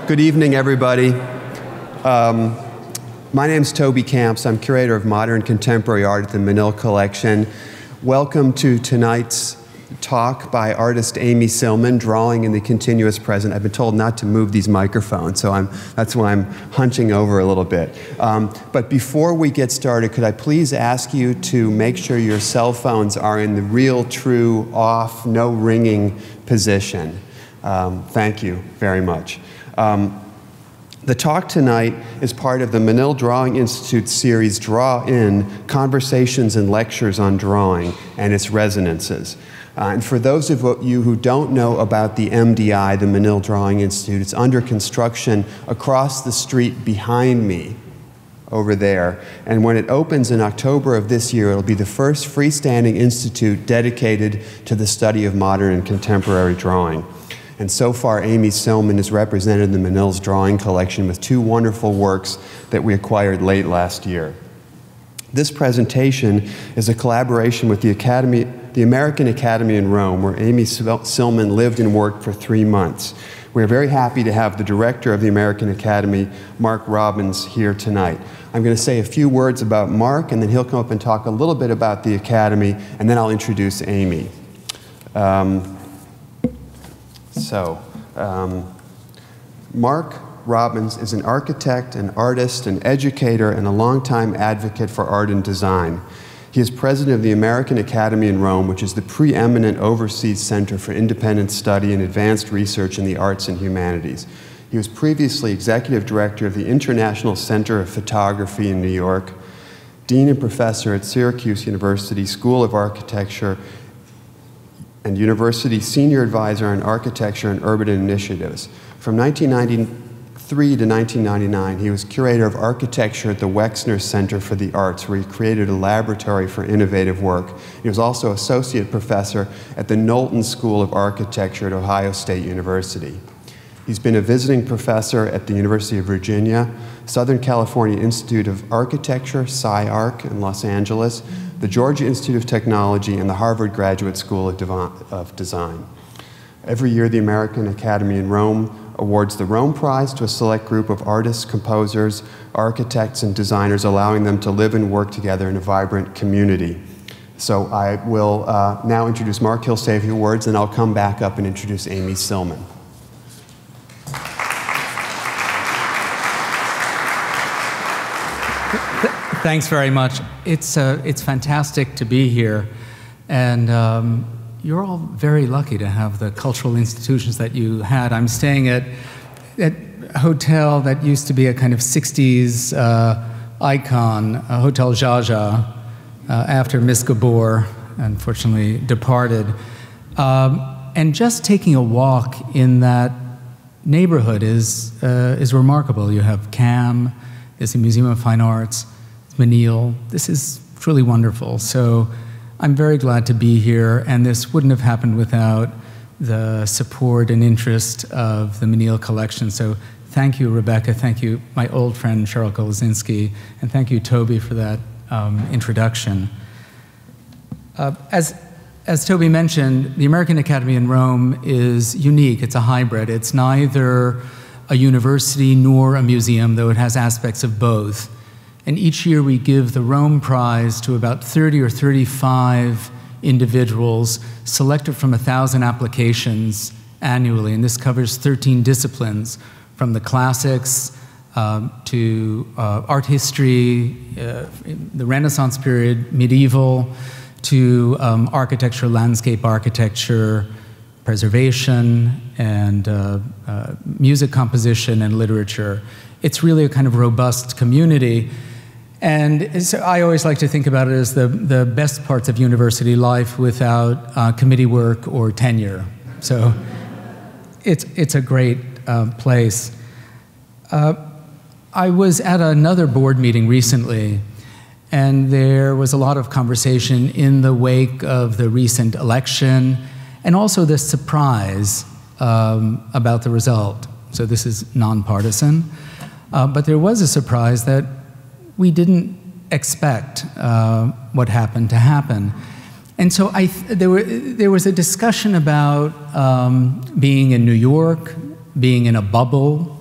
Good evening, everybody. My name's Toby Camps. I'm curator of modern contemporary art at the Menil Collection. Welcome to tonight's talk by artist Amy Sillman, Drawing in the Continuous Present. I've been told not to move these microphones, so that's why I'm hunching over a little bit. But before we get started, could I please ask you to make sure your cell phones are in the real, true, off, no ringing position. Thank you very much. The talk tonight is part of the Menil Drawing Institute series Draw In, Conversations and Lectures on Drawing and its Resonances. And for those of you who don't know about the MDI, the Menil Drawing Institute, it's under construction across the street behind me over there. And when it opens in October of this year, it'll be the first freestanding institute dedicated to the study of modern and contemporary drawing. And so far, Amy Sillman has represented the Menil's drawing collection with two wonderful works that we acquired late last year. This presentation is a collaboration with the American Academy in Rome, where Amy Sillman lived and worked for 3 months. We're very happy to have the director of the American Academy, Mark Robbins, here tonight. I'm going to say a few words about Mark, and then he'll come up and talk a little bit about the Academy, and then I'll introduce Amy. Mark Robbins is an architect, an artist, an educator, and a longtime advocate for art and design. He is president of the American Academy in Rome, which is the preeminent overseas center for independent study and advanced research in the arts and humanities. He was previously executive director of the International Center of Photography in New York, dean and professor at Syracuse University School of Architecture, and University Senior Advisor on Architecture and Urban Initiatives. From 1993 to 1999, he was curator of architecture at the Wexner Center for the Arts, where he created a laboratory for innovative work. He was also associate professor at the Knowlton School of Architecture at Ohio State University. He's been a visiting professor at the University of Virginia, Southern California Institute of Architecture, SciArc in Los Angeles, the Georgia Institute of Technology, and the Harvard Graduate School of Design. Every year, the American Academy in Rome awards the Rome Prize to a select group of artists, composers, architects, and designers, allowing them to live and work together in a vibrant community. So I will now introduce Mark. He'll say a few words, and I'll come back up and introduce Amy Sillman. Thanks very much. It's fantastic to be here, and you're all very lucky to have the cultural institutions that you had. I'm staying at a hotel that used to be a kind of 60s icon, Hotel Jaja, after Miss Gabor unfortunately departed. And just taking a walk in that neighborhood is remarkable. You have CAM, there's the Museum of Fine Arts, Menil. This is truly wonderful. So I'm very glad to be here, and this wouldn't have happened without the support and interest of the Menil Collection. So thank you, Rebecca. Thank you, my old friend Cheryl Golazinski, and thank you, Toby, for that introduction. As Toby mentioned, the American Academy in Rome is unique. It's a hybrid. It's neither a university nor a museum, though it has aspects of both. And each year we give the Rome Prize to about 30 or 35 individuals selected from 1,000 applications annually. And this covers 13 disciplines, from the classics to art history, the Renaissance period, medieval, to architecture, landscape architecture, preservation, and music composition and literature. It's really a kind of robust community. And so I always like to think about it as the best parts of university life without committee work or tenure. So it's a great place. I was at another board meeting recently, and there was a lot of conversation in the wake of the recent election, and also the surprise about the result. So this is nonpartisan. But there was a surprise that we didn't expect what happened to happen. And so there was a discussion about being in New York, being in a bubble,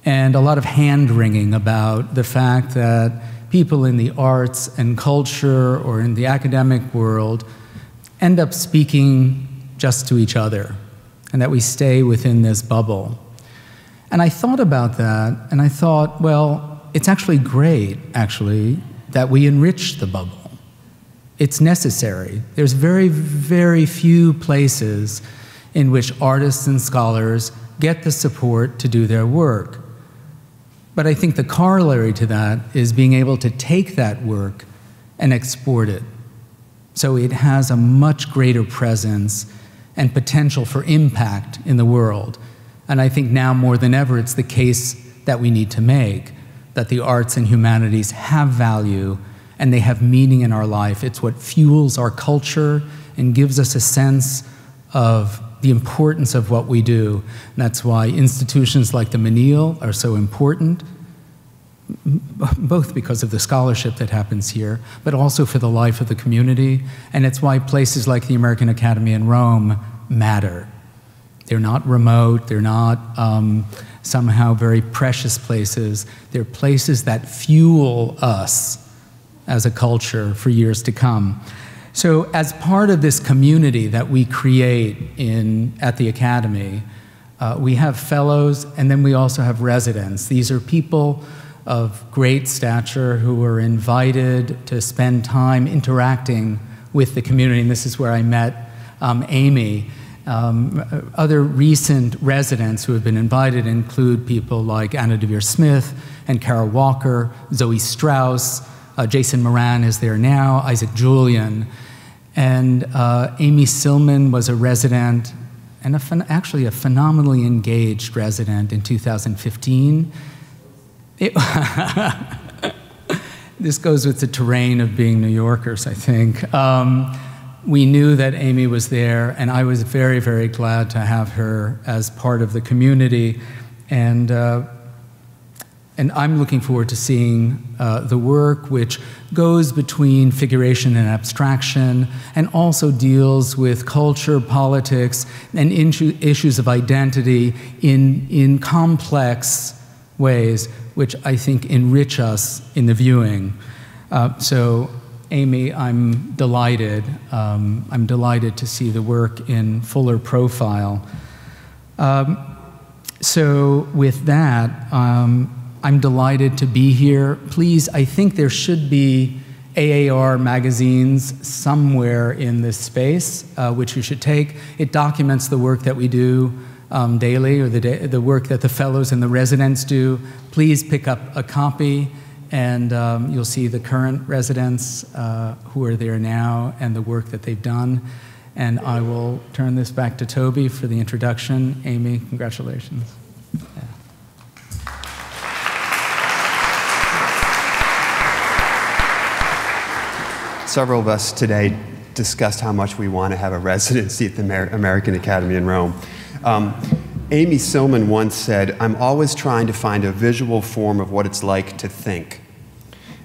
and a lot of hand-wringing about the fact that people in the arts and culture or in the academic world end up speaking just to each other, and that we stay within this bubble. And I thought about that, and I thought, well, it's actually great, actually, that we enrich the bubble. It's necessary. There's very, very few places in which artists and scholars get the support to do their work. But I think the corollary to that is being able to take that work and export it. So it has a much greater presence and potential for impact in the world. And I think now more than ever, it's the case that we need to make, that the arts and humanities have value and they have meaning in our life. It's what fuels our culture and gives us a sense of the importance of what we do. And that's why institutions like the Menil are so important, both because of the scholarship that happens here, but also for the life of the community. And it's why places like the American Academy in Rome matter. They're not remote, they're not somehow very precious places. They're places that fuel us as a culture for years to come. So as part of this community that we create at the Academy, we have fellows and then we also have residents. These are people of great stature who were invited to spend time interacting with the community, and this is where I met Amy. Other recent residents who have been invited include people like Anna DeVere Smith and Kara Walker, Zoe Strauss, Jason Moran is there now, Isaac Julian, and Amy Sillman was a resident, and actually a phenomenally engaged resident in 2015. This goes with the terrain of being New Yorkers, I think. We knew that Amy was there, and I was very, very glad to have her as part of the community. And I'm looking forward to seeing the work, which goes between figuration and abstraction, and also deals with culture, politics, and issues of identity in complex ways, which I think enrich us in the viewing. So, Amy, I'm delighted. I'm delighted to see the work in fuller profile. So with that, I'm delighted to be here. Please, I think there should be AAR magazines somewhere in this space, which you should take. It documents the work that we do daily, or the work that the fellows and the residents do. Please pick up a copy, and you'll see the current residents who are there now and the work that they've done. And I will turn this back to Toby for the introduction. Amy, congratulations. Yeah. Several of us today discussed how much we want to have a residency at the American Academy in Rome. Amy Sillman once said, "I'm always trying to find a visual form of what it's like to think."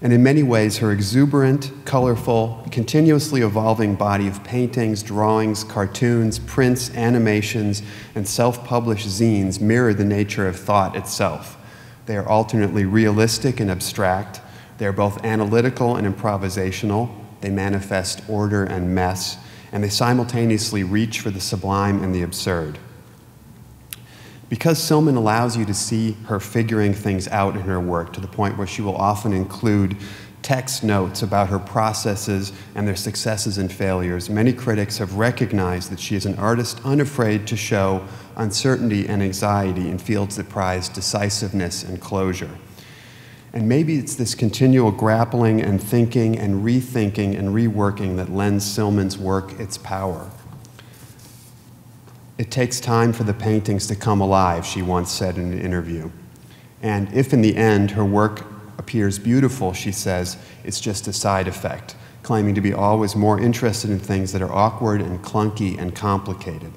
And in many ways, her exuberant, colorful, continuously evolving body of paintings, drawings, cartoons, prints, animations, and self-published zines mirror the nature of thought itself. They are alternately realistic and abstract. They are both analytical and improvisational. They manifest order and mess, and they simultaneously reach for the sublime and the absurd. Because Sillman allows you to see her figuring things out in her work to the point where she will often include text notes about her processes and their successes and failures, many critics have recognized that she is an artist unafraid to show uncertainty and anxiety in fields that prize decisiveness and closure. And maybe it's this continual grappling and thinking and rethinking and reworking that lends Sillman's work its power. "It takes time for the paintings to come alive," she once said in an interview. And if in the end her work appears beautiful, she says, it's just a side effect, claiming to be always more interested in things that are awkward and clunky and complicated.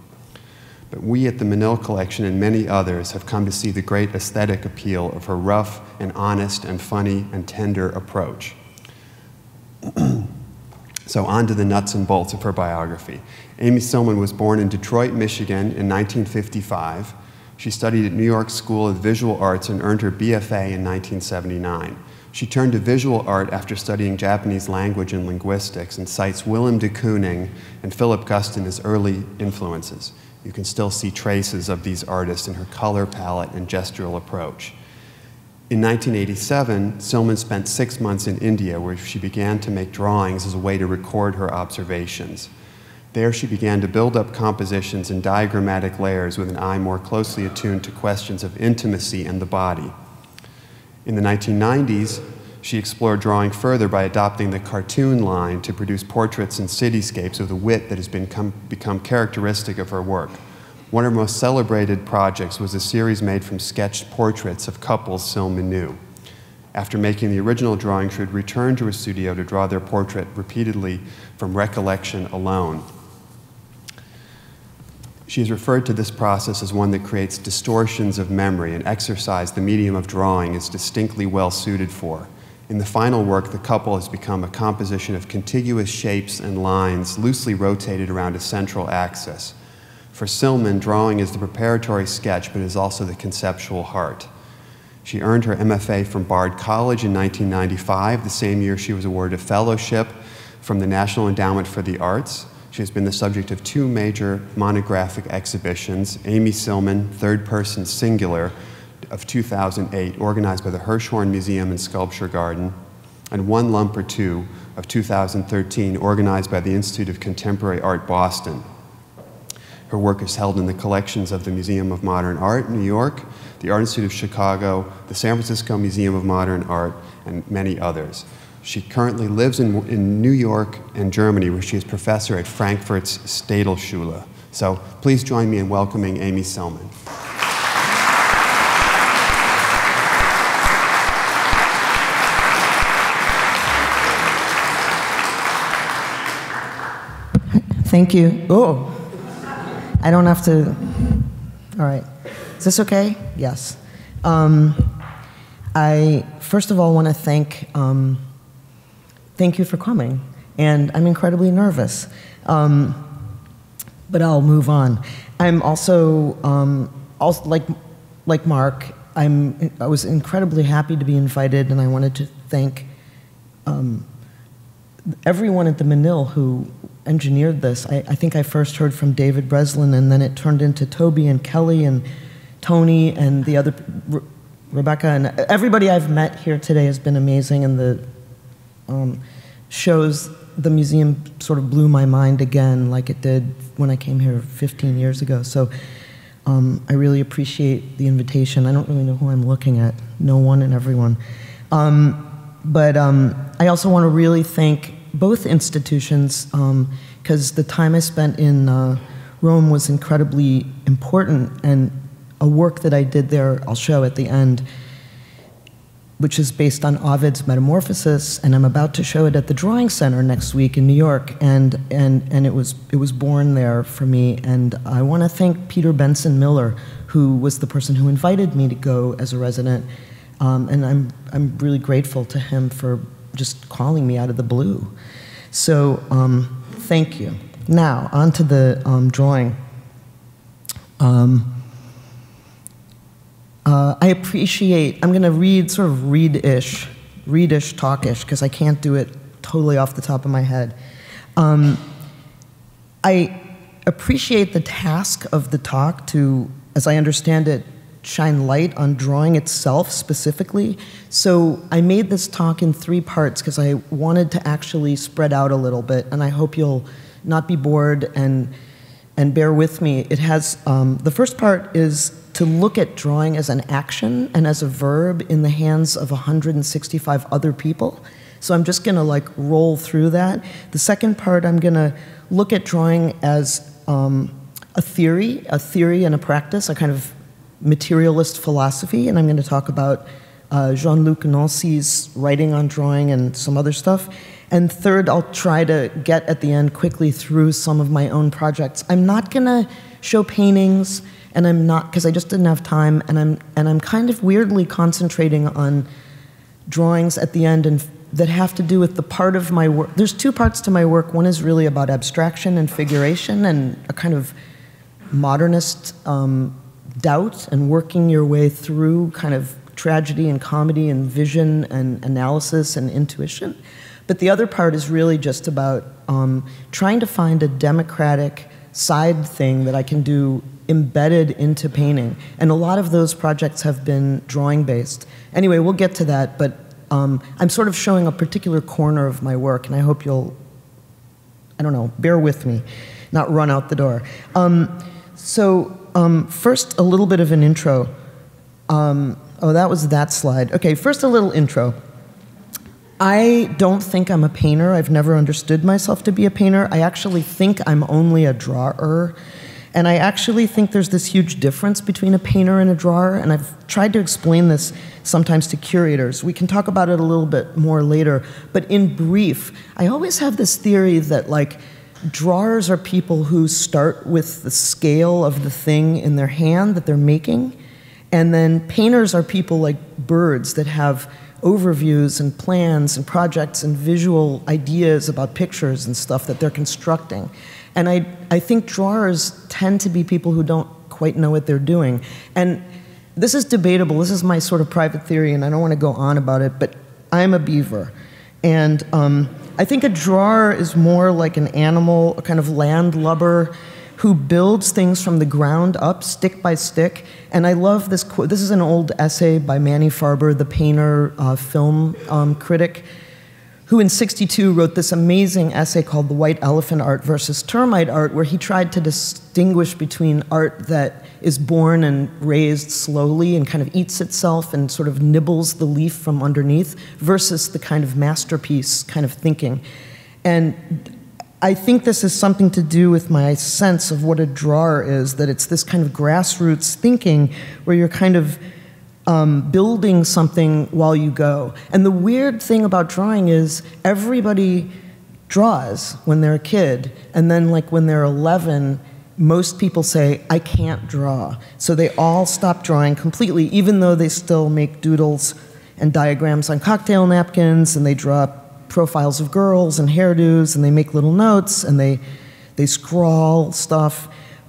But we at the Menil Collection and many others have come to see the great aesthetic appeal of her rough and honest and funny and tender approach. So on to the nuts and bolts of her biography. Amy Sillman was born in Detroit, Michigan in 1955. She studied at New York School of Visual Arts and earned her BFA in 1979. She turned to visual art after studying Japanese language and linguistics and cites Willem de Kooning and Philip Guston as early influences. You can still see traces of these artists in her color palette and gestural approach. In 1987, Sillman spent 6 months in India, where she began to make drawings as a way to record her observations. There she began to build up compositions in diagrammatic layers with an eye more closely attuned to questions of intimacy and the body. In the 1990s, she explored drawing further by adopting the cartoon line to produce portraits and cityscapes with a wit that has become characteristic of her work. One of her most celebrated projects was a series made from sketched portraits of couples Sillman knew. After making the original drawing, she would return to her studio to draw their portrait repeatedly from recollection alone. She has referred to this process as one that creates distortions of memory, an exercise the medium of drawing is distinctly well suited for. In the final work, the couple has become a composition of contiguous shapes and lines loosely rotated around a central axis. For Sillman, drawing is the preparatory sketch, but is also the conceptual heart. She earned her MFA from Bard College in 1995, the same year she was awarded a fellowship from the National Endowment for the Arts. She has been the subject of 2 major monographic exhibitions, Amy Sillman, Third Person Singular, of 2008, organized by the Hirshhorn Museum and Sculpture Garden, and One Lump or Two of 2013, organized by the Institute of Contemporary Art, Boston. Her work is held in the collections of the Museum of Modern Art in New York, the Art Institute of Chicago, the San Francisco Museum of Modern Art, and many others. She currently lives in New York and Germany, where she is professor at Frankfurt's Städelschule. So please join me in welcoming Amy Sillman. Thank you. Oh, I don't have to. All right. Is this okay? Yes. I first of all want to thank you for coming, and I'm incredibly nervous, but I'll move on. I'm also like Mark. I was incredibly happy to be invited, and I wanted to thank everyone at the Menil who engineered this. I think I first heard from David Breslin, and then it turned into Toby and Kelly and Tony and the other, Rebecca, and everybody I've met here today has been amazing, and the shows, the museum sort of blew my mind again like it did when I came here 15 years ago. So I really appreciate the invitation. I don't really know who I'm looking at, no one and everyone. But I also want to really thank both institutions, because the time I spent in Rome was incredibly important, and a work that I did there, I'll show at the end, which is based on Ovid's Metamorphosis, and I'm about to show it at the Drawing Center next week in New York, and it was born there for me. And I want to thank Peter Benson Miller, who was the person who invited me to go as a resident, and I'm really grateful to him for just calling me out of the blue. So thank you. Now on to the drawing. I appreciate, I'm going to read, sort of read-ish, talk-ish, because I can't do it totally off the top of my head. I appreciate the task of the talk to, as I understand it, shine light on drawing itself specifically. So I made this talk in 3 parts because I wanted to actually spread out a little bit, and I hope you'll not be bored and bear with me. It has, the first part is to look at drawing as an action and as a verb in the hands of 165 other people. So I'm just gonna like roll through that. The second part, I'm gonna look at drawing as a theory and a practice, a kind of materialist philosophy, and I'm gonna talk about Jean-Luc Nancy's writing on drawing and some other stuff. And third, I'll try to get at the end quickly through some of my own projects. I'm not gonna show paintings, and I'm not, because I just didn't have time, and I'm kind of weirdly concentrating on drawings at the end and that have to do with the part of my work. There's 2 parts to my work. One is really about abstraction and figuration and a kind of modernist doubt and working your way through kind of tragedy and comedy and vision and analysis and intuition. But the other part is really just about trying to find a democratic side thing that I can do embedded into painting. And a lot of those projects have been drawing-based. Anyway, we'll get to that, but I'm sort of showing a particular corner of my work, and I hope you'll, I don't know, bear with me, not run out the door. First, a little bit of an intro. Oh, that was that slide. Okay, first a little intro. I don't think I'm a painter. I've never understood myself to be a painter. I actually think I'm only a drawer. And I actually think there's this huge difference between a painter and a drawer, and I've tried to explain this sometimes to curators. We can talk about it a little bit more later, but in brief, I always have this theory that, like, drawers are people who start with the scale of the thing in their hand that they're making, and then painters are people like birds that have overviews and plans and projects and visual ideas about pictures and stuff that they're constructing. And I think drawers tend to be people who don't quite know what they're doing. And this is debatable. This is my sort of private theory, and I don't want to go on about it, but I'm a beaver. And I think a drawer is more like an animal, a kind of landlubber who builds things from the ground up, stick by stick. And I love this quote. This is an old essay by Manny Farber, the painter, film critic, who in '62 wrote this amazing essay called The White Elephant Art versus Termite Art, where he tried to distinguish between art that is born and raised slowly and kind of eats itself and sort of nibbles the leaf from underneath versus the kind of masterpiece kind of thinking. And I think this is something to do with my sense of what a drawer is, that it's this kind of grassroots thinking where you're kind of building something while you go. And the weird thing about drawing is everybody draws when they're a kid, and then like when they're 11, most people say, I can't draw. So they all stop drawing completely, even though they still make doodles and diagrams on cocktail napkins, and they draw profiles of girls and hairdos, and they make little notes, and they scrawl stuff.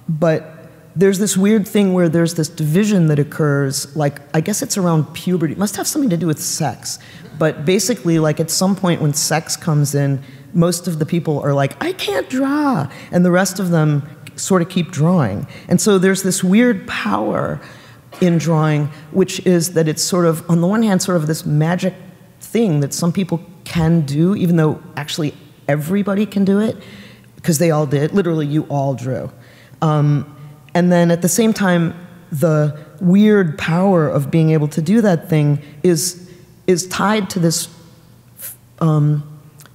But there's this weird thing where there's this division that occurs, like, I guess it's around puberty. It must have something to do with sex. But basically, like, at some point when sex comes in, most of the people are like, I can't draw. And the rest of them sort of keep drawing. And so there's this weird power in drawing, which is that it's sort of, on the one hand, sort of this magic thing that some people can do, even though actually everybody can do it, because they all did. Literally, you all drew. And then at the same time, the weird power of being able to do that thing is tied to this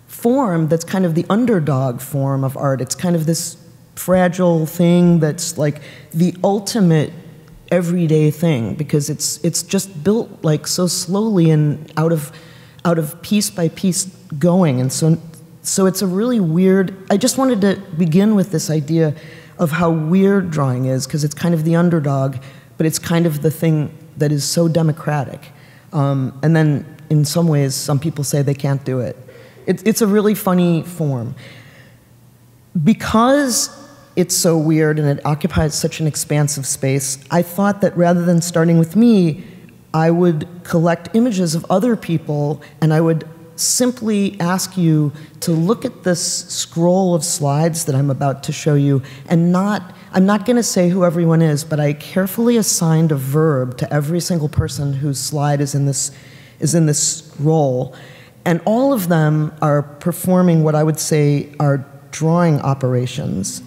form that's kind of the underdog form of art. It's kind of this fragile thing that's like the ultimate everyday thing, because it's just built like so slowly and out of piece by piece going. And so it's a really weird, I just wanted to begin with this idea of how weird drawing is, because it's kind of the underdog, but it's kind of the thing that is so democratic. And then in some ways, some people say they can't do it. It's a really funny form. Because it's so weird and it occupies such an expansive space, I thought that rather than starting with me, I would collect images of other people, and I would simply ask you to look at this scroll of slides that I'm about to show you, and I'm not going to say who everyone is, but I carefully assigned a verb to every single person whose slide is in this role, and all of them are performing what I would say are drawing operations.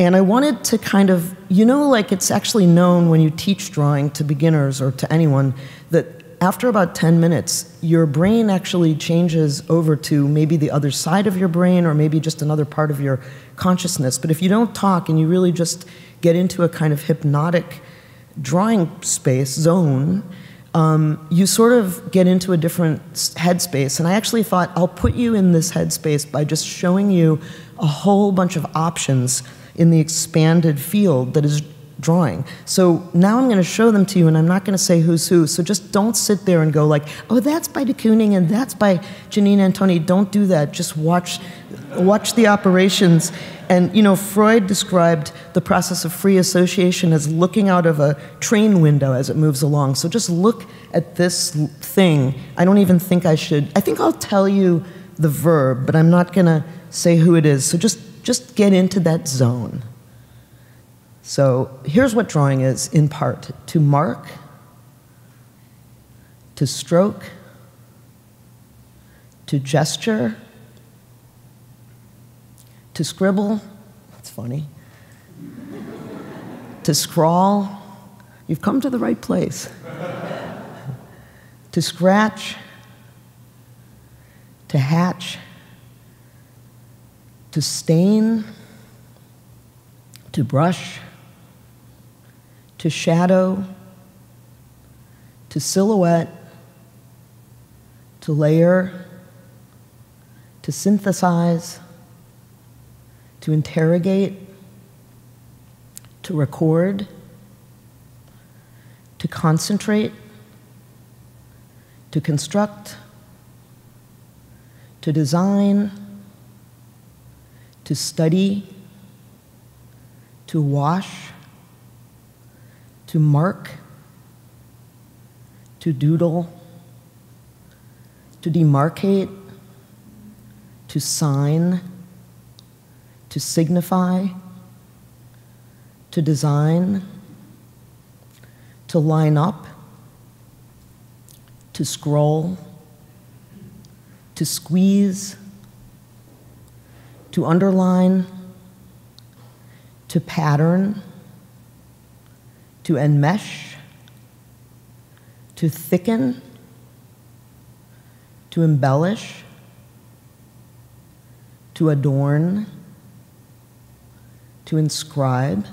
And I wanted to kind of, you know, like it's actually known when you teach drawing to beginners or to anyone that after about 10 minutes, your brain actually changes over to maybe the other side of your brain or maybe just another part of your consciousness. But if you don't talk and you really just get into a kind of hypnotic drawing space, zone, you sort of get into a different headspace. And I actually thought, I'll put you in this headspace by just showing you a whole bunch of options in the expanded field that is drawing. So now I'm going to show them to you, and I'm not going to say who's who. So just don't sit there and go like, oh, that's by de Kooning and that's by Janine Antoni. Don't do that. Just watch watch the operations. And, you know, Freud described the process of free association as looking out of a train window as it moves along. So just look at this thing. I don't even think I should. I think I'll tell you the verb, but I'm not going to say who it is. So just get into that zone. So here's what drawing is in part: to mark, to stroke, to gesture, to scribble, that's funny, to scrawl, you've come to the right place, to scratch, to hatch, to stain, to brush, to shadow, to silhouette, to layer, to synthesize, to interrogate, to record, to concentrate, to construct, to design, to study, to wash, to mark, to doodle, to demarcate, to sign, to signify, to design, to line up, to scroll, to squeeze, to underline, to pattern, to enmesh, to thicken, to embellish, to adorn, to inscribe,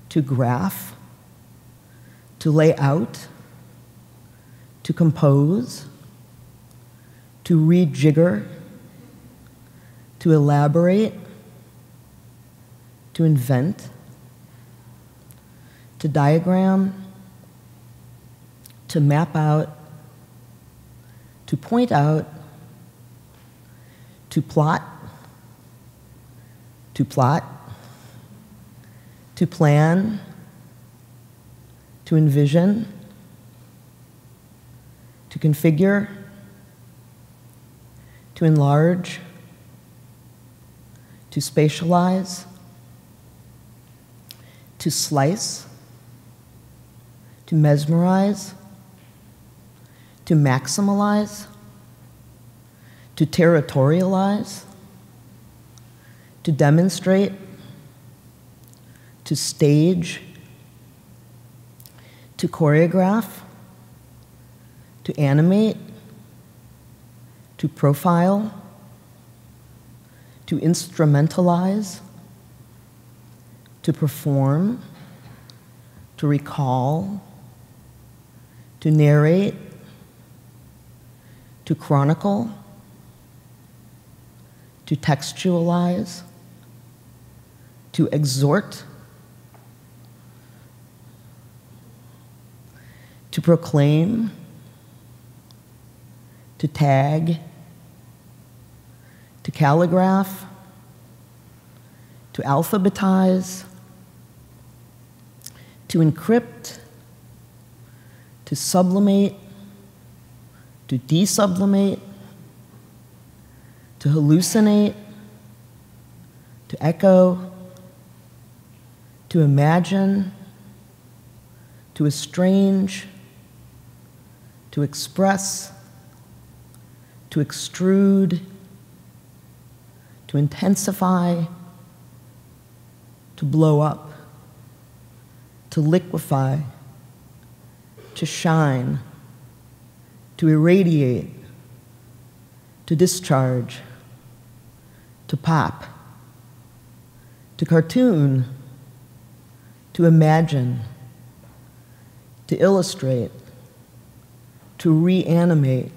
to graph, to lay out, to compose, to rejigger, to elaborate, to invent, to diagram, to map out, to point out, to plot, to plan, to envision, to configure, to enlarge, to spatialize, to slice, to mesmerize, to maximalize, to territorialize, to demonstrate, to stage, to choreograph, to animate, to profile, to instrumentalize, to perform, to recall, to narrate, to chronicle, to textualize, to exhort, to proclaim, to tag, to calligraph, to alphabetize, to encrypt, to sublimate, to desublimate, to hallucinate, to echo, to imagine, to estrange, to express, to extrude, to intensify, to blow up, to liquefy, to shine, to irradiate, to discharge, to pop, to cartoon, to imagine, to illustrate, to reanimate,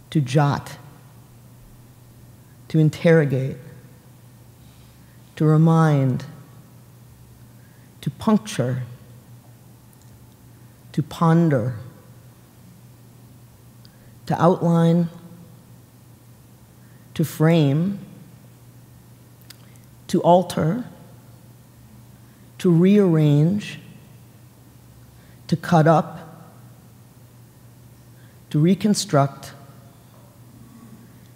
to jot, to interrogate, to remind, to puncture, to ponder, to outline, to frame, to alter, to rearrange, to cut up, to reconstruct,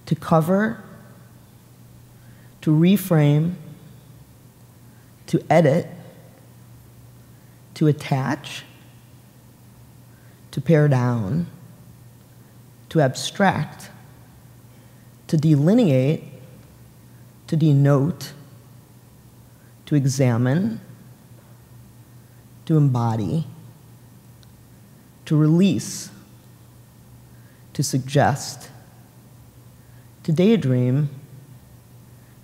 to cover, to reframe, to edit, to attach, to pare down, to abstract, to delineate, to denote, to examine, to embody, to release, to suggest, to daydream,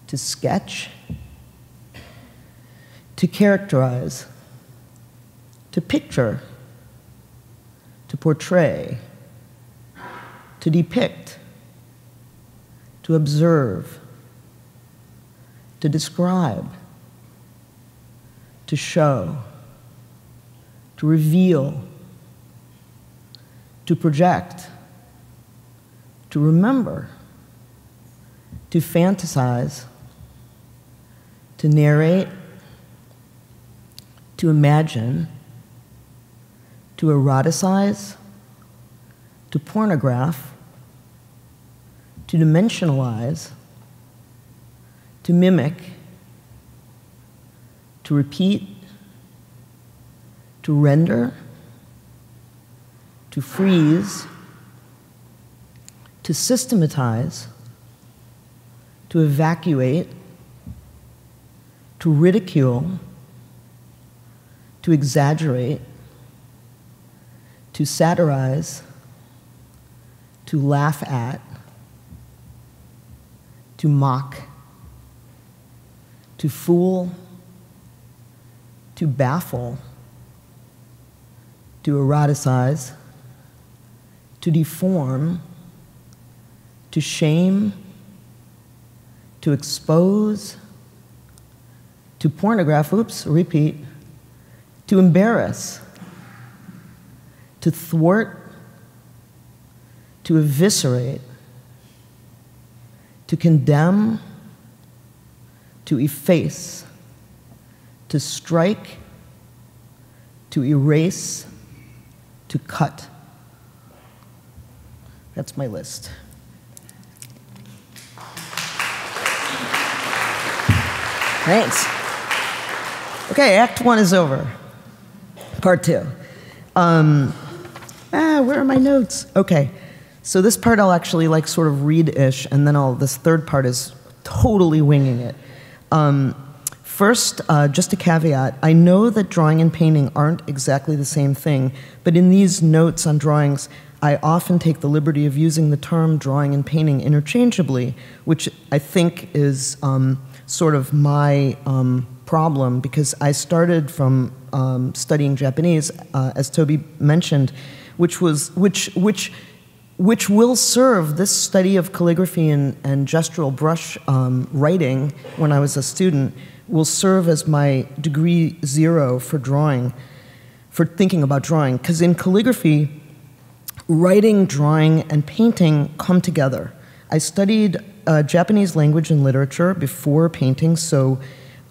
to sketch, to characterize, to picture, to portray, to depict, to observe, to describe, to show, to reveal, to project, to remember, to fantasize, to narrate, to imagine, to eroticize, to pornograph, to dimensionalize, to mimic, to repeat, to render, to freeze, to systematize, to evacuate, to ridicule, to exaggerate, to satirize, to laugh at, to mock, to fool, to baffle, to eroticize, to deform, to shame, to expose, to pornograph, repeat, to embarrass, to thwart, to eviscerate, to condemn, to efface, to strike, to erase, to cut. That's my list. Thanks. Okay, Act 1 is over. Part 2. Where are my notes? Okay, so this part I'll actually like sort of read-ish, and then this third part is totally winging it. First, just a caveat, I know that drawing and painting aren't exactly the same thing, but in these notes on drawings, I often take the liberty of using the term drawing and painting interchangeably, which I think is sort of my problem, because I started from studying Japanese, as Toby mentioned, which will serve this study of calligraphy and gestural brush writing when I was a student, will serve as my degree 0 for drawing, for thinking about drawing. Because in calligraphy, writing, drawing, and painting come together. I studied Japanese language and literature before painting, so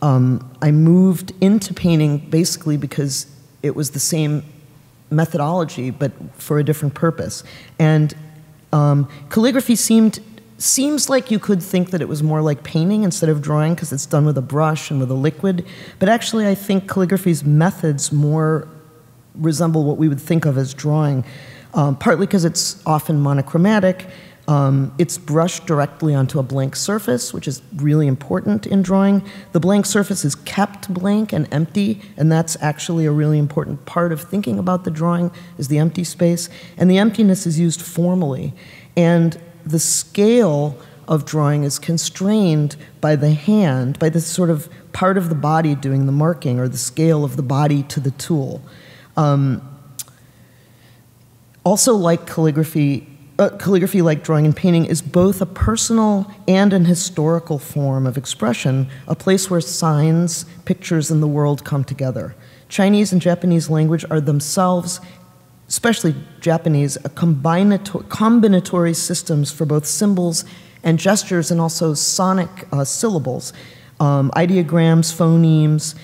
I moved into painting basically because it was the same methodology, but for a different purpose. And calligraphy seems like you could think that it was more like painting instead of drawing because it's done with a brush and with a liquid, but actually I think calligraphy's methods more resemble what we would think of as drawing, partly because it's often monochromatic. It's brushed directly onto a blank surface, which is really important in drawing. The blank surface is kept blank and empty, and that's actually a really important part of thinking about the drawing, is the empty space. And the emptiness is used formally. And the scale of drawing is constrained by the hand, by this sort of part of the body doing the marking, or the scale of the body to the tool. Also, like calligraphy, like drawing and painting, is both a personal and an historical form of expression, a place where signs, pictures, and the world come together. Chinese and Japanese language are themselves, especially Japanese, combinatory systems for both symbols and gestures, and also sonic syllables. Ideograms, phonemes,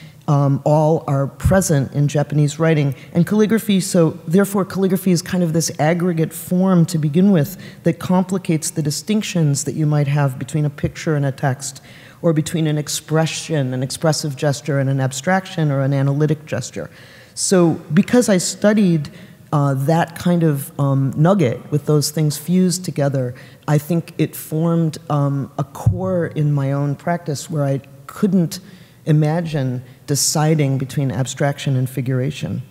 all are present in Japanese writing. And calligraphy, so therefore calligraphy is kind of this aggregate form to begin with that complicates the distinctions that you might have between a picture and a text, or between an expression, an expressive gesture, and an abstraction or an analytic gesture. So because I studied that kind of nugget with those things fused together, I think it formed a core in my own practice where I couldn't imagine deciding between abstraction and figuration.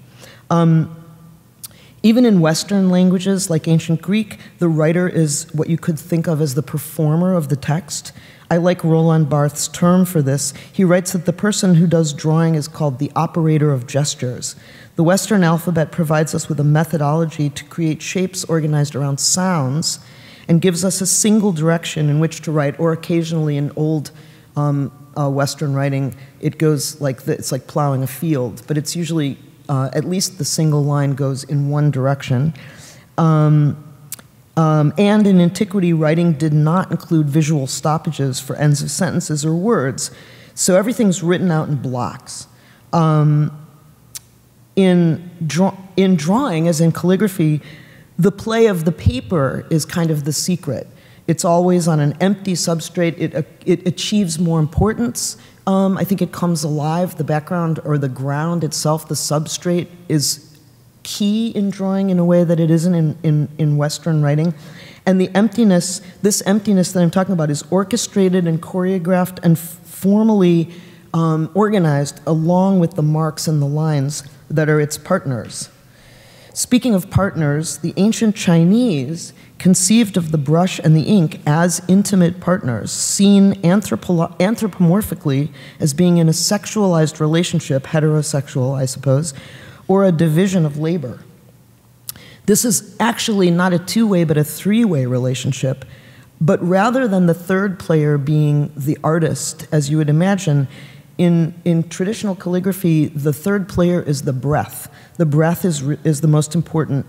Even in Western languages like ancient Greek, the writer is what you could think of as the performer of the text. I like Roland Barthes' term for this. He writes that the person who does drawing is called the operator of gestures. The Western alphabet provides us with a methodology to create shapes organized around sounds and gives us a single direction in which to write, or occasionally in old Western writing, it goes like this, it's like plowing a field, but it's usually, at least the single line goes in one direction. And in antiquity, writing did not include visual stoppages for ends of sentences or words, so everything's written out in blocks. In drawing, as in calligraphy, the play of the paper is kind of the secret. It's always on an empty substrate. It achieves more importance. I think it comes alive. The background or the ground itself, the substrate, is key in drawing in a way that it isn't in Western writing. And the emptiness, this emptiness that I'm talking about, is orchestrated and choreographed and formally organized along with the marks and the lines that are its partners. Speaking of partners, the ancient Chinese conceived of the brush and the ink as intimate partners, seen anthropomorphically as being in a sexualized relationship, heterosexual, I suppose, or a division of labor. This is actually not a two-way but a three-way relationship, but rather than the third player being the artist, as you would imagine, in traditional calligraphy, the third player is the breath. The breath is the most important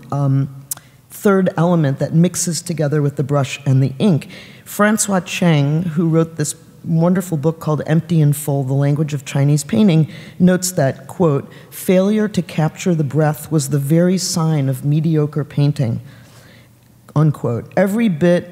third element that mixes together with the brush and the ink. Francois Cheng, who wrote this wonderful book called Empty and Full, The Language of Chinese Painting, notes that, quote, failure to capture the breath was the very sign of mediocre painting, unquote. Every bit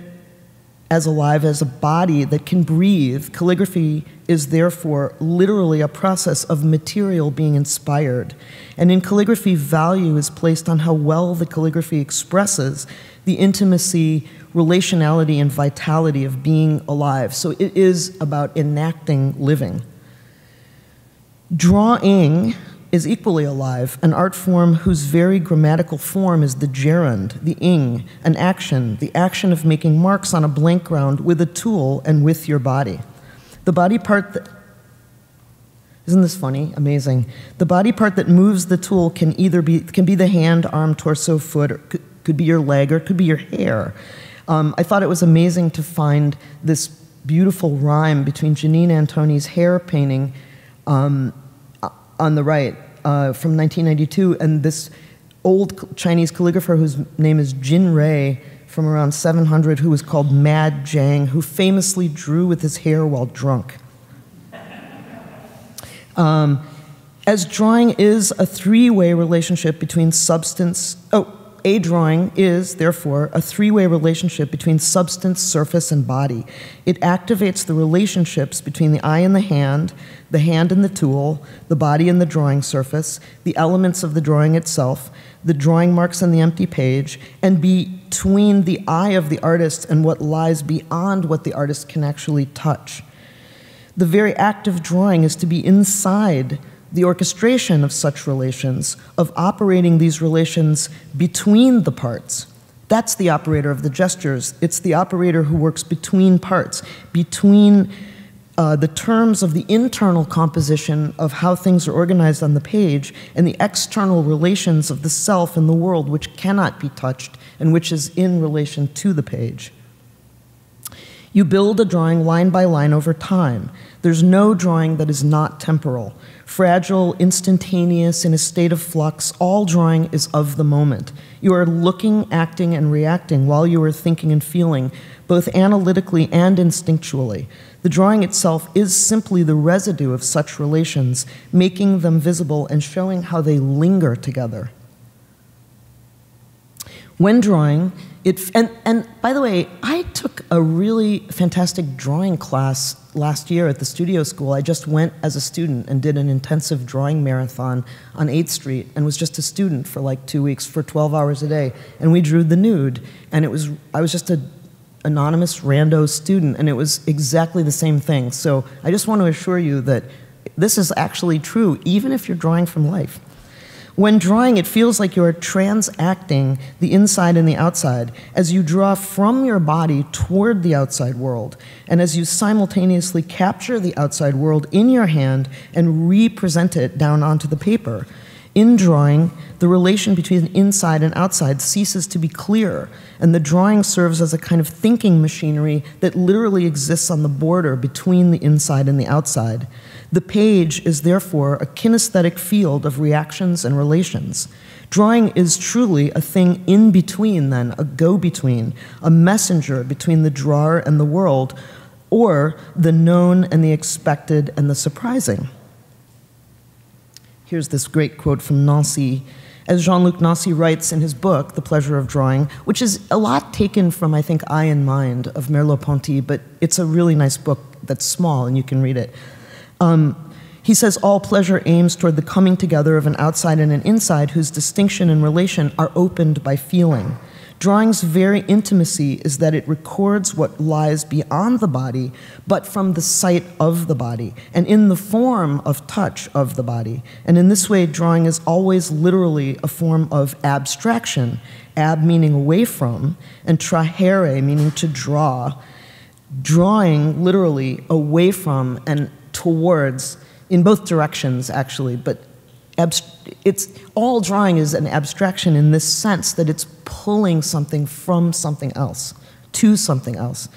as alive as a body that can breathe, calligraphy is therefore literally a process of material being inspired. And in calligraphy, value is placed on how well the calligraphy expresses the intimacy, relationality, and vitality of being alive. So it is about enacting living. Drawing is equally alive, an art form whose very grammatical form is the gerund, the ing, an action, the action of making marks on a blank ground with a tool and with your body. The body part that, isn't this funny? Amazing. The body part that moves the tool can either be the hand, arm, torso, foot, or could be your leg, or it could be your hair. I thought it was amazing to find this beautiful rhyme between Janine Antoni's hair painting on the right from 1992 and this old Chinese calligrapher whose name is Jin Rei from around 700, who was called Mad Zhang, who famously drew with his hair while drunk. As drawing is a three-way relationship between substance, a drawing is, therefore, a three-way relationship between substance, surface, and body. It activates the relationships between the eye and the hand and the tool, the body and the drawing surface, the elements of the drawing itself, the drawing marks on the empty page, and between the eye of the artist and what lies beyond what the artist can actually touch. The very act of drawing is to be inside the orchestration of such relations, of operating these relations between the parts. That's the operator of the gestures. It's the operator who works between parts, between the terms of the internal composition of how things are organized on the page and the external relations of the self and the world, which cannot be touched and which is in relation to the page. You build a drawing line by line over time. There's no drawing that is not temporal. Fragile, instantaneous, in a state of flux, all drawing is of the moment. You are looking, acting, and reacting while you are thinking and feeling, both analytically and instinctually. The drawing itself is simply the residue of such relations, making them visible and showing how they linger together. When drawing, and by the way, I took a really fantastic drawing class last year at the studio school. I just went as a student and did an intensive drawing marathon on 8th Street and was just a student for like 2 weeks for 12 hours a day. And we drew the nude, and I was just an anonymous rando student, and it was exactly the same thing. So I just want to assure you that this is actually true, even if you're drawing from life. When drawing, it feels like you're transacting the inside and the outside as you draw from your body toward the outside world, and as you simultaneously capture the outside world in your hand and represent it down onto the paper. In drawing, the relation between inside and outside ceases to be clear, and the drawing serves as a kind of thinking machinery that literally exists on the border between the inside and the outside. The page is therefore a kinesthetic field of reactions and relations. Drawing is truly a thing in between, then, a go-between, a messenger between the drawer and the world, or the known and the expected and the surprising. Here's this great quote from Nancy. As Jean-Luc Nancy writes in his book, The Pleasure of Drawing, which is a lot taken from, I think, Eye and Mind of Merleau-Ponty, but it's a really nice book that's small and you can read it. He says, all pleasure aims toward the coming together of an outside and an inside whose distinction and relation are opened by feeling. Drawing's very intimacy is that it records what lies beyond the body, but from the sight of the body, and in the form of touch of the body. And in this way, drawing is always literally a form of abstraction, ab meaning away from, and trahere meaning to draw. Drawing literally away from and towards, in both directions actually, but it's all drawing is an abstraction in this sense that it's pulling something from something else to something else.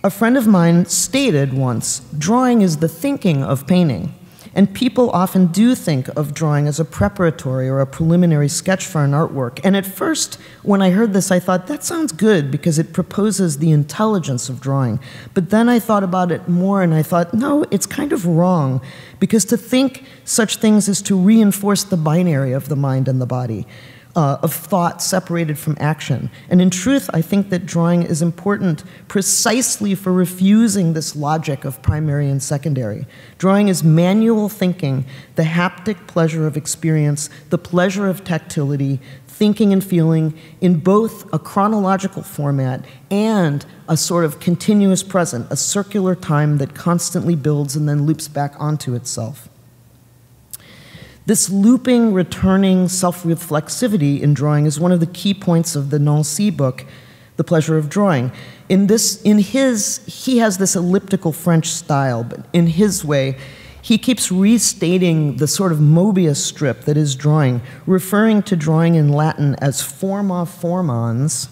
A friend of mine stated once, drawing is the thinking of painting. And people often do think of drawing as a preparatory or a preliminary sketch for an artwork. And at first, when I heard this, I thought, that sounds good because it proposes the intelligence of drawing. But then I thought about it more and I thought, no, it's kind of wrong. Because to think such things is to reinforce the binary of the mind and the body, of thought separated from action. And in truth, I think that drawing is important precisely for refusing this logic of primary and secondary. Drawing is manual thinking, the haptic pleasure of experience, the pleasure of tactility, thinking and feeling in both a chronological format and a sort of continuous present, a circular time that constantly builds and then loops back onto itself. This looping, returning self-reflexivity in drawing is one of the key points of the Nancy book, The Pleasure of Drawing. He has this elliptical French style, but in his way, he keeps restating the sort of Mobius strip that is drawing, referring to drawing in Latin as forma formans,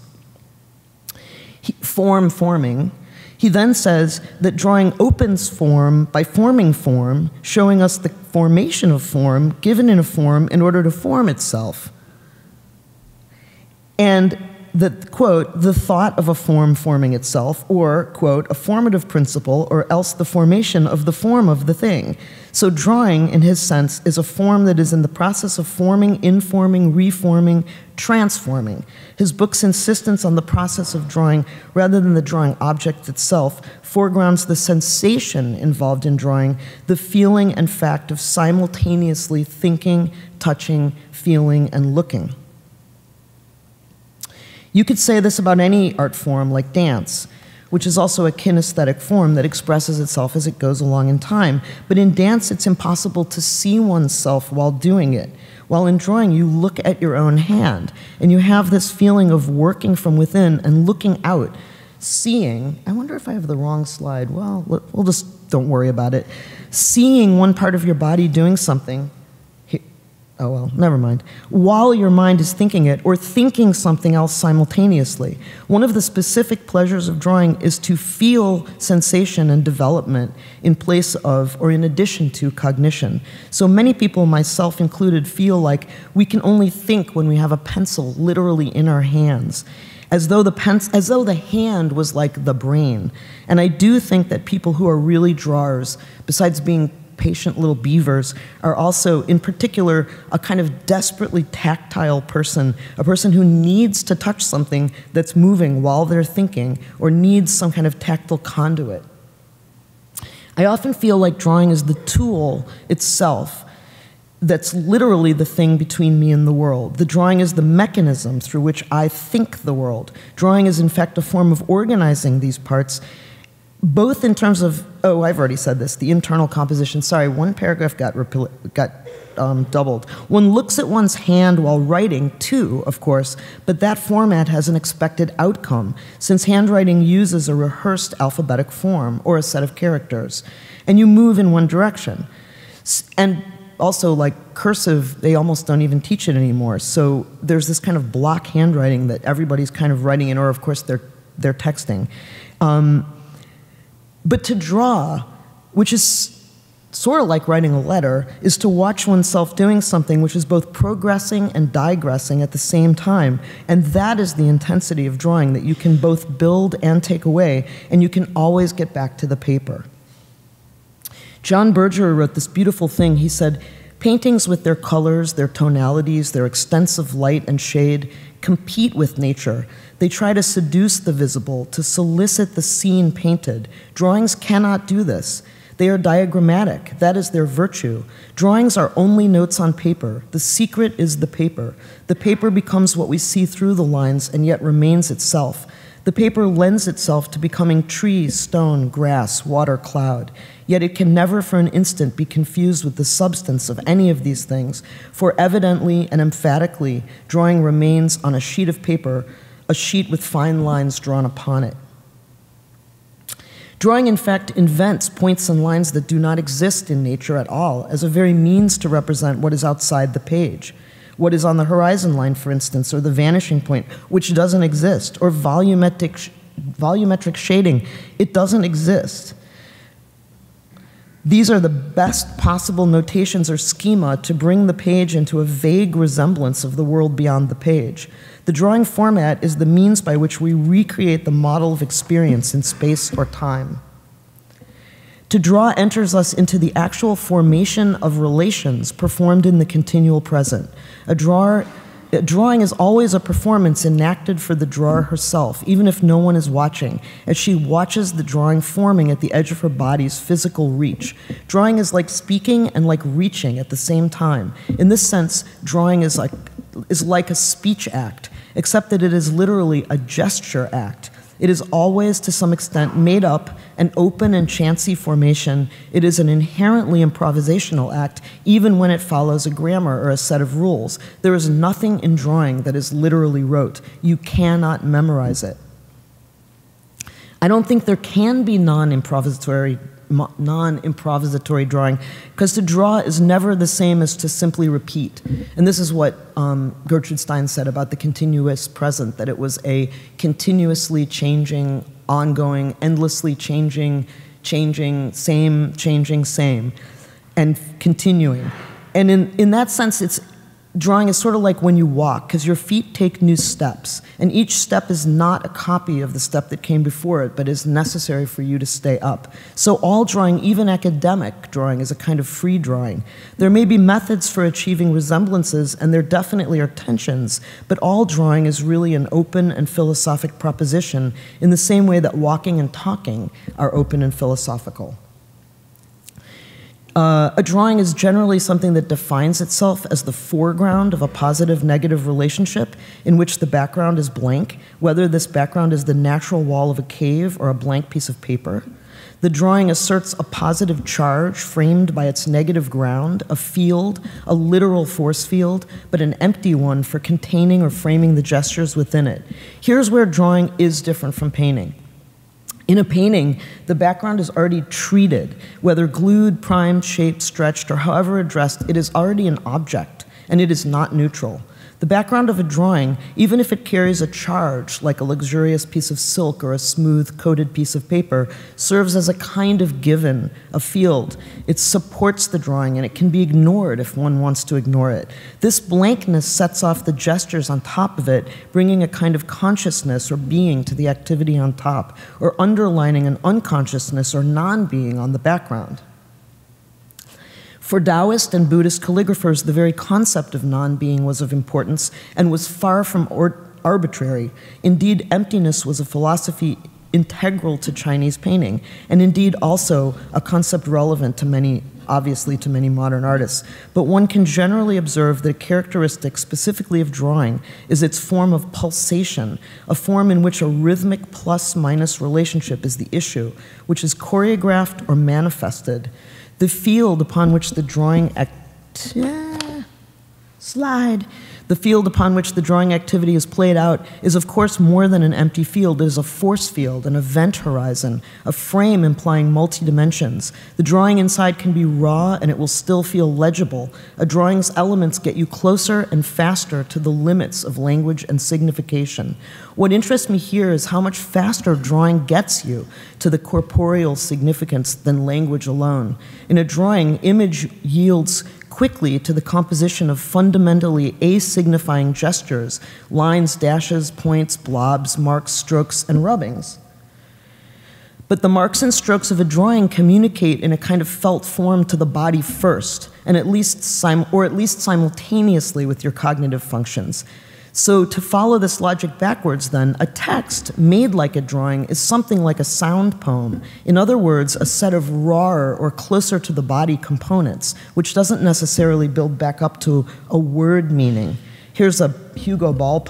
form forming. He then says that drawing opens form by forming form, showing us the formation of form given in a form in order to form itself. And that, quote, the thought of a form forming itself, or, quote, a formative principle, or else the formation of the form of the thing. So drawing, in his sense, is a form that is in the process of forming, informing, reforming, transforming. His book's insistence on the process of drawing, rather than the drawing object itself, foregrounds the sensation involved in drawing, the feeling and fact of simultaneously thinking, touching, feeling, and looking. You could say this about any art form like dance, which is also a kinesthetic form that expresses itself as it goes along in time. But in dance, it's impossible to see oneself while doing it. While in drawing, you look at your own hand, and you have this feeling of working from within and looking out, seeing. I wonder if I have the wrong slide. Well, we'll just don't worry about it. Seeing one part of your body doing something. oh well, never mind, while your mind is thinking it or thinking something else simultaneously. One of the specific pleasures of drawing is to feel sensation and development in place of or in addition to cognition. So many people, myself included, feel like we can only think when we have a pencil literally in our hands, as though the hand was like the brain. And I do think that people who are really drawers, besides being patient little beavers, are also, in particular, a kind of desperately tactile person, a person who needs to touch something that's moving while they're thinking, or needs some kind of tactile conduit. I often feel like drawing is the tool itself that's literally the thing between me and the world. The drawing is the mechanism through which I think the world. Drawing is, in fact, a form of organizing these parts, both in terms of, oh, I've already said this, the internal composition. Sorry, one paragraph got doubled. One looks at one's hand while writing, too, of course, but that format has an expected outcome, since handwriting uses a rehearsed alphabetic form, or a set of characters, and you move in one direction. And also, like cursive, they almost don't even teach it anymore, so there's this kind of block handwriting that everybody's kind of writing in, or of course they're texting. But to draw, which is sort of like writing a letter, is to watch oneself doing something which is both progressing and digressing at the same time. And that is the intensity of drawing, that you can both build and take away, and you can always get back to the paper. John Berger wrote this beautiful thing. He said, "Paintings with their colors, their tonalities, their extensive light and shade compete with nature. They try to seduce the visible, to solicit the scene painted. Drawings cannot do this. They are diagrammatic. That is their virtue. Drawings are only notes on paper. The secret is the paper. The paper becomes what we see through the lines and yet remains itself. The paper lends itself to becoming tree, stone, grass, water, cloud. Yet it can never for an instant be confused with the substance of any of these things, for evidently and emphatically, drawing remains on a sheet of paper, a sheet with fine lines drawn upon it." Drawing, in fact, invents points and lines that do not exist in nature at all, as a very means to represent what is outside the page. What is on the horizon line, for instance, or the vanishing point, which doesn't exist, or volumetric shading, it doesn't exist. These are the best possible notations or schema to bring the page into a vague resemblance of the world beyond the page. The drawing format is the means by which we recreate the model of experience in space or time. To draw enters us into the actual formation of relations performed in the continual present. A drawing is always a performance enacted for the drawer herself, even if no one is watching, as she watches the drawing forming at the edge of her body's physical reach. Drawing is like speaking and like reaching at the same time. In this sense, drawing is like a speech act, except that it is literally a gesture act. It is always, to some extent, made up, an open and chancy formation. It is an inherently improvisational act, even when it follows a grammar or a set of rules. There is nothing in drawing that is literally rote. You cannot memorize it. I don't think there can be non-improvisatory drawing, because to draw is never the same as to simply repeat. And this is what Gertrude Stein said about the continuous present, that it was a continuously changing, ongoing, endlessly changing, same, and continuing. And in that sense, drawing is sort of like when you walk, because your feet take new steps, and each step is not a copy of the step that came before it, but is necessary for you to stay up. So all drawing, even academic drawing, is a kind of free drawing. There may be methods for achieving resemblances, and there definitely are tensions, but all drawing is really an open and philosophic proposition, in the same way that walking and talking are open and philosophical. A drawing is generally something that defines itself as the foreground of a positive-negative relationship in which the background is blank, whether this background is the natural wall of a cave or a blank piece of paper. The drawing asserts a positive charge framed by its negative ground, a field, a literal force field, but an empty one for containing or framing the gestures within it. Here's where drawing is different from painting. In a painting, the background is already treated. Whether glued, primed, shaped, stretched, or however addressed, it is already an object, and it is not neutral. The background of a drawing, even if it carries a charge, like a luxurious piece of silk or a smooth coated piece of paper, serves as a kind of given, a field. It supports the drawing, and it can be ignored if one wants to ignore it. This blankness sets off the gestures on top of it, bringing a kind of consciousness or being to the activity on top, or underlining an unconsciousness or non-being on the background. For Taoist and Buddhist calligraphers, the very concept of non-being was of importance and was far from arbitrary. Indeed, emptiness was a philosophy integral to Chinese painting, and indeed also a concept relevant to many, obviously to many modern artists. But one can generally observe that a characteristic specifically of drawing is its form of pulsation, a form in which a rhythmic plus-minus relationship is the issue, which is choreographed or manifested. The field upon which the drawing activity is played out is, of course, more than an empty field. It is a force field, an event horizon, a frame implying multi-dimensions. The drawing inside can be raw, and it will still feel legible. A drawing's elements get you closer and faster to the limits of language and signification. What interests me here is how much faster drawing gets you to the corporeal significance than language alone. In a drawing, image yields quickly to the composition of fundamentally asignifying gestures, lines, dashes, points, blobs, marks, strokes, and rubbings. But the marks and strokes of a drawing communicate in a kind of felt form to the body first, and at least simultaneously with your cognitive functions. So to follow this logic backwards then, a text made like a drawing is something like a sound poem. In other words, a set of rawer or closer to the body components, which doesn't necessarily build back up to a word meaning. Here's a Hugo Ball,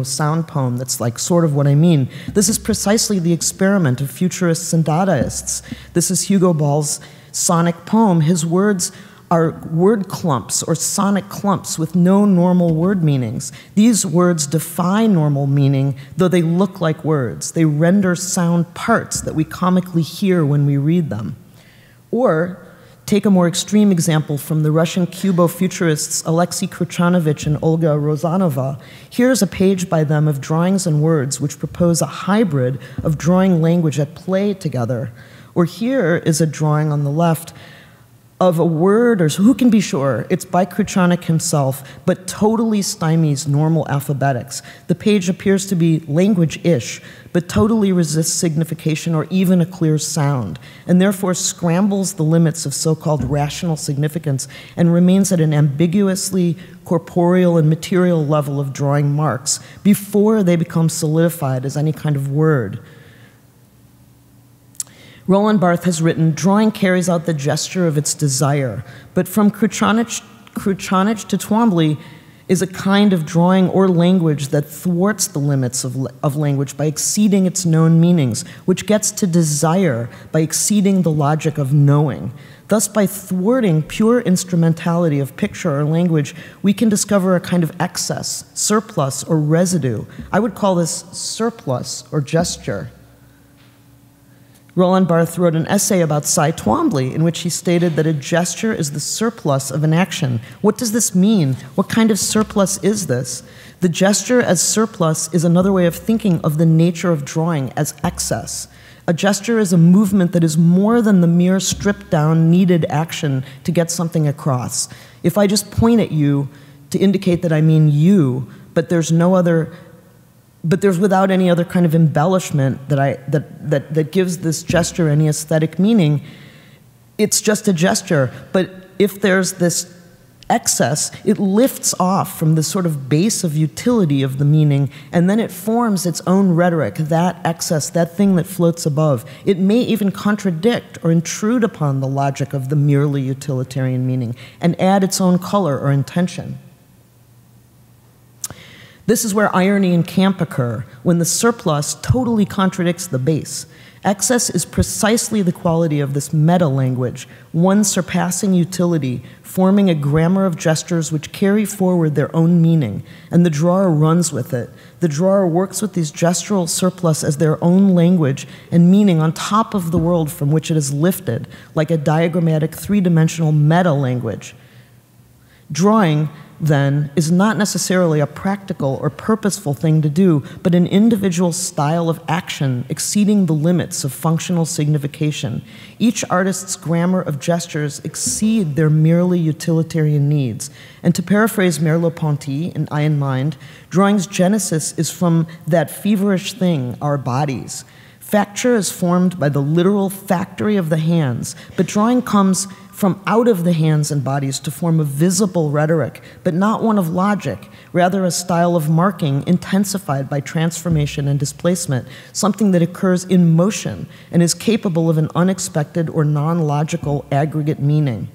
sound poem that's like sort of what I mean. This is precisely the experiment of futurists and Dadaists. This is Hugo Ball's sonic poem. His words are word clumps or sonic clumps with no normal word meanings. These words defy normal meaning, though they look like words. They render sound parts that we comically hear when we read them. Or take a more extreme example from the Russian Cubo-futurists Alexei Kruchanovich and Olga Rozanova. Here's a page by them of drawings and words which propose a hybrid of drawing language at play together. Or here is a drawing on the left of a word, or who can be sure? It's by Kruchanik himself, but totally stymies normal alphabetics. The page appears to be language-ish, but totally resists signification or even a clear sound, and therefore scrambles the limits of so-called rational significance and remains at an ambiguously corporeal and material level of drawing marks before they become solidified as any kind of word. Roland Barthes has written, drawing carries out the gesture of its desire, but from Kruchanich to Twombly is a kind of drawing or language that thwarts the limits of language by exceeding its known meanings, which gets to desire by exceeding the logic of knowing. Thus, by thwarting pure instrumentality of picture or language, we can discover a kind of excess, surplus, or residue. I would call this surplus or gesture. Roland Barthes wrote an essay about Cy Twombly in which he stated that a gesture is the surplus of an action. What does this mean? What kind of surplus is this? The gesture as surplus is another way of thinking of the nature of drawing as excess. A gesture is a movement that is more than the mere stripped-down needed action to get something across. If I just point at you to indicate that I mean you, but there's without any other kind of embellishment that gives this gesture any aesthetic meaning, it's just a gesture. But if there's this excess, it lifts off from the sort of base of utility of the meaning, and then it forms its own rhetoric, that excess, that thing that floats above. It may even contradict or intrude upon the logic of the merely utilitarian meaning and add its own color or intention. This is where irony and camp occur, when the surplus totally contradicts the base. Excess is precisely the quality of this meta-language, one surpassing utility, forming a grammar of gestures which carry forward their own meaning, and the drawer runs with it. The drawer works with these gestural surplus as their own language and meaning on top of the world from which it is lifted, like a diagrammatic three-dimensional meta-language. Drawing then, is not necessarily a practical or purposeful thing to do, but an individual style of action exceeding the limits of functional signification. Each artist's grammar of gestures exceed their merely utilitarian needs. And to paraphrase Merleau-Ponty in Eye and Mind, drawing's genesis is from that feverish thing, our bodies. Facture is formed by the literal factory of the hands, but drawing comes from out of the hands and bodies to form a visible rhetoric, but not one of logic, rather a style of marking intensified by transformation and displacement, something that occurs in motion and is capable of an unexpected or non-logical aggregate meaning.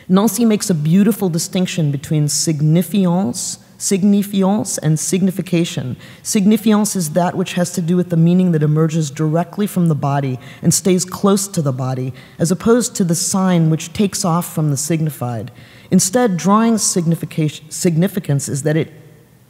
Nancy makes a beautiful distinction between signifiance and signification. Signifiance is that which has to do with the meaning that emerges directly from the body and stays close to the body, as opposed to the sign which takes off from the signified. Instead, drawing's significance is that it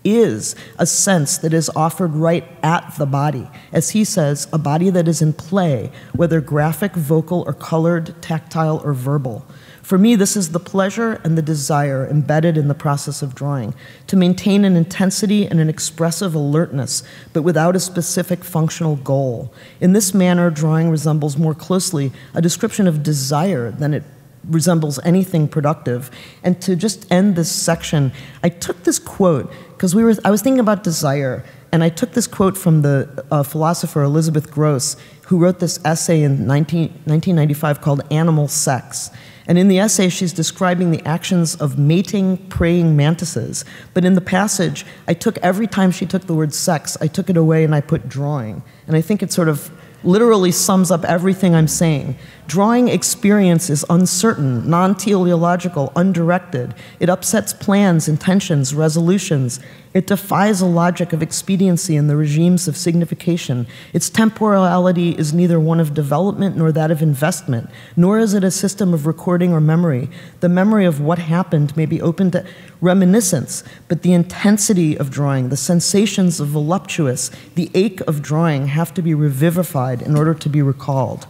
is a sense that is offered right at the body. As he says, a body that is in play, whether graphic, vocal, or colored, tactile, or verbal. For me, this is the pleasure and the desire embedded in the process of drawing, to maintain an intensity and an expressive alertness, but without a specific functional goal. In this manner, drawing resembles more closely a description of desire than it resembles anything productive. And to just end this section, I took this quote, because I was thinking about desire, and I took this quote from the philosopher Elizabeth Gross, who wrote this essay in 1995 called Animal Sex. And in the essay, she's describing the actions of mating praying mantises. But in the passage, every time she took the word sex, I took it away and I put drawing. And I think it sort of literally sums up everything I'm saying. Drawing experience is uncertain, non-teleological, undirected. It upsets plans, intentions, resolutions. It defies a logic of expediency in the regimes of signification. Its temporality is neither one of development nor that of investment, nor is it a system of recording or memory. The memory of what happened may be open to reminiscence, but the intensity of drawing, the sensations of voluptuous, the ache of drawing have to be revivified in order to be recalled.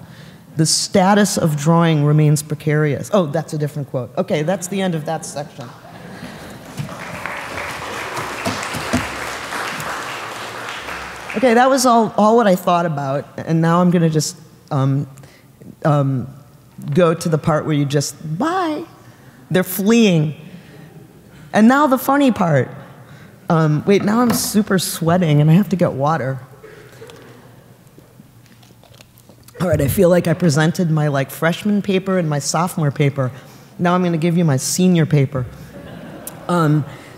The status of drawing remains precarious. Oh, that's a different quote. Okay, that's the end of that section. Okay, that was all what I thought about, and now I'm going to just go to the part where you just, bye. They're fleeing. And now the funny part. Wait, now I'm super sweating, and I have to get water. All right, I feel like I presented my freshman paper and my sophomore paper. Now I'm going to give you my senior paper.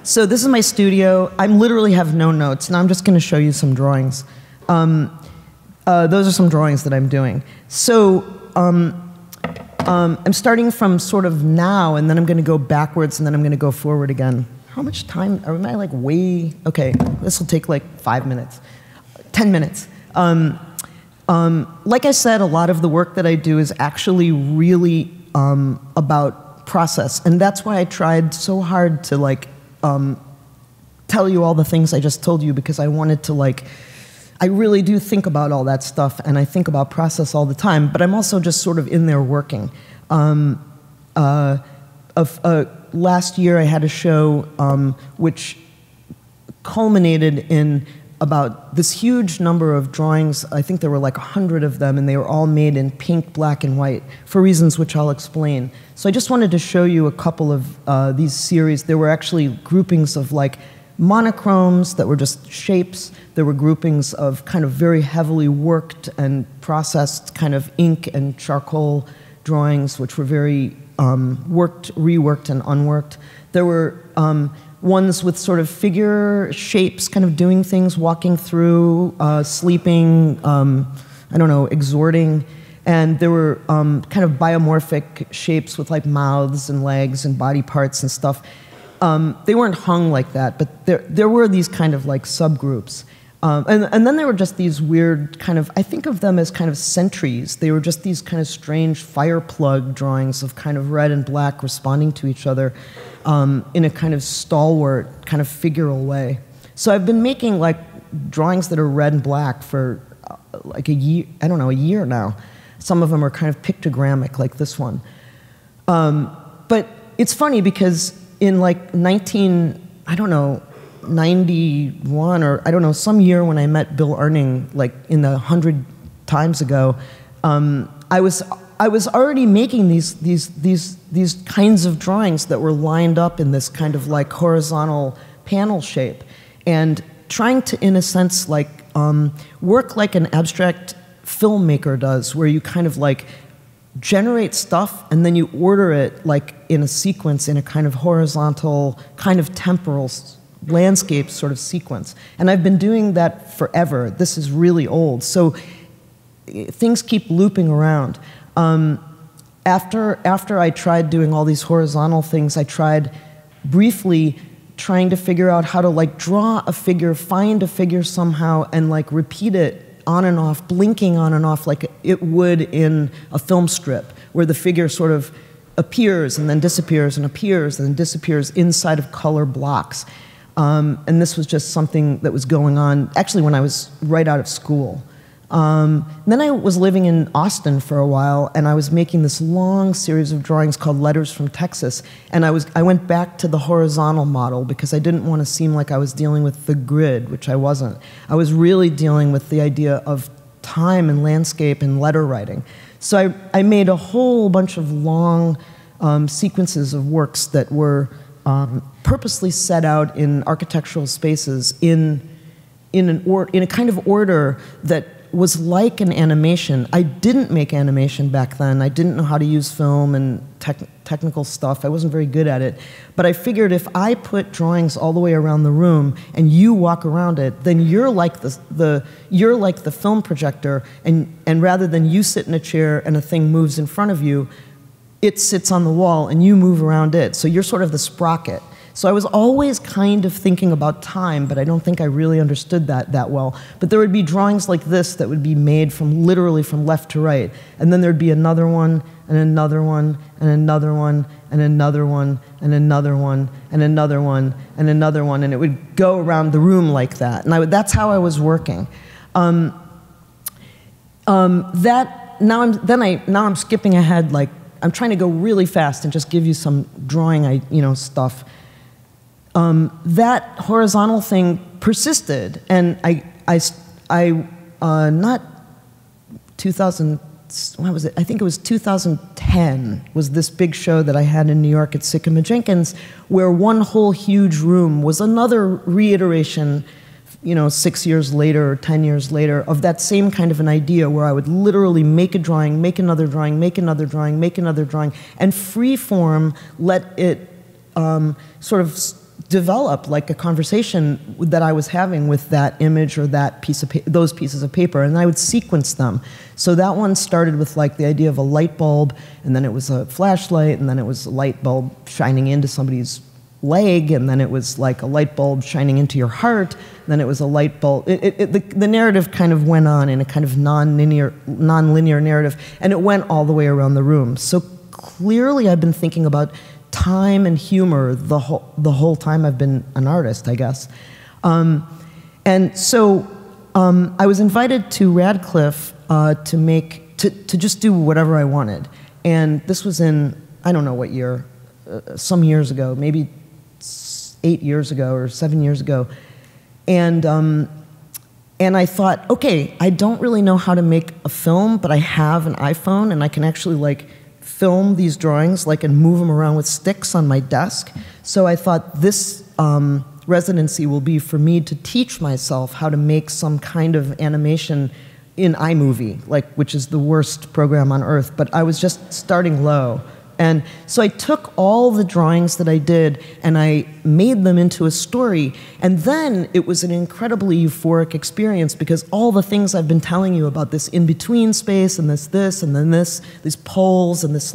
So this is my studio. I literally have no notes. Now I'm just going to show you some drawings. Those are some drawings that I'm doing. So I'm starting from sort of now, and then I'm going to go backwards, and then I'm going to go forward again. How much time? Am I way? Okay, this will take 5 minutes, 10 minutes. Like I said, a lot of the work that I do is actually really about process, and that's why I tried so hard to tell you all the things I just told you, because I wanted to I really do think about all that stuff, and I think about process all the time, but I'm also just sort of in there working. Last year I had a show which culminated in about this huge number of drawings. I think there were 100 of them, and they were all made in pink, black, and white for reasons which I'll explain. So I just wanted to show you a couple of these series. There were actually groupings of monochromes that were just shapes. There were groupings of kind of very heavily worked and processed kind of ink and charcoal drawings, which were very worked, reworked, and unworked. There were ones with sort of figure shapes, kind of doing things, walking through, sleeping, I don't know, exhorting. And there were kind of biomorphic shapes with mouths and legs and body parts and stuff. They weren't hung like that, but there were these kind of subgroups. And then there were just these weird kind of, I think of them as kind of sentries. They were just these kind of strange fire plug drawings of kind of red and black responding to each other in a kind of stalwart, kind of figural way. So I've been making drawings that are red and black for a year, I don't know, a year now. Some of them are kind of pictogrammic, like this one. But it's funny because in like 91 or I don't know, some year when I met Bill Arning, like in the 100 times ago, I was already making these kinds of drawings that were lined up in this kind of like horizontal panel shape, and trying to, in a sense, like work like an abstract filmmaker does, where you kind of like generate stuff and then you order it like in a sequence, in a kind of horizontal, kind of temporal landscape sort of sequence. And I've been doing that forever. This is really old. So things keep looping around. After I tried doing all these horizontal things, I tried briefly trying to figure out how to like draw a figure, find a figure somehow, and like repeat it on and off, blinking on and off like it would in a film strip, where the figure sort of appears and then disappears and appears and then disappears inside of color blocks. And this was just something that was going on actually when I was right out of school. Then I was living in Austin for a while, and I was making this long series of drawings called Letters from Texas, and I went back to the horizontal model because I didn't want to seem like I was dealing with the grid, which I wasn't. I was really dealing with the idea of time and landscape and letter writing. So I made a whole bunch of long sequences of works that were purposely set out in architectural spaces in a kind of order that was like an animation. I didn't make animation back then. I didn't know how to use film and technical stuff. I wasn't very good at it. But I figured if I put drawings all the way around the room and you walk around it, then you're like the film projector, and rather than you sit in a chair and a thing moves in front of you, it sits on the wall and you move around it. So you're sort of the sprocket. So I was always kind of thinking about time, but I don't think I really understood that well. But there would be drawings like this that would be made from literally from left to right. And then there'd be another one, and another one, and another one, and another one, and another one, and another one, and another one. And it would go around the room like that. And that's how I was working. Now I'm skipping ahead, like I'm trying to go really fast and just give you some drawing stuff. That horizontal thing persisted, and not 2000, what was it? I think it was 2010 was this big show that I had in New York at Sycamore Jenkins, where one whole huge room was another reiteration, 6 years later or 10 years later, of that same kind of an idea, where I would literally make a drawing, make another drawing, make another drawing, make another drawing, and free form let it sort of develop like a conversation that I was having with that image or that those pieces of paper, and I would sequence them. So that one started with like the idea of a light bulb, and then it was a flashlight, and then it was a light bulb shining into somebody's leg, and then it was like a light bulb shining into your heart, and then it was a light bulb. The narrative kind of went on in a kind of non-linear narrative, and it went all the way around the room. So clearly I've been thinking about time and humor the whole time I've been an artist, I guess. And so I was invited to Radcliffe to just do whatever I wanted. And this was in, I don't know what year, some years ago, maybe 8 years ago or 7 years ago. And I thought, okay, I don't really know how to make a film, but I have an iPhone, and I can actually like film these drawings and move them around with sticks on my desk. So I thought this residency will be for me to teach myself how to make some kind of animation in iMovie, which is the worst program on earth, but I was just starting low. And so I took all the drawings that I did and I made them into a story. And then it was an incredibly euphoric experience, because all the things I've been telling you about, this in-between space and this, and then these poles and this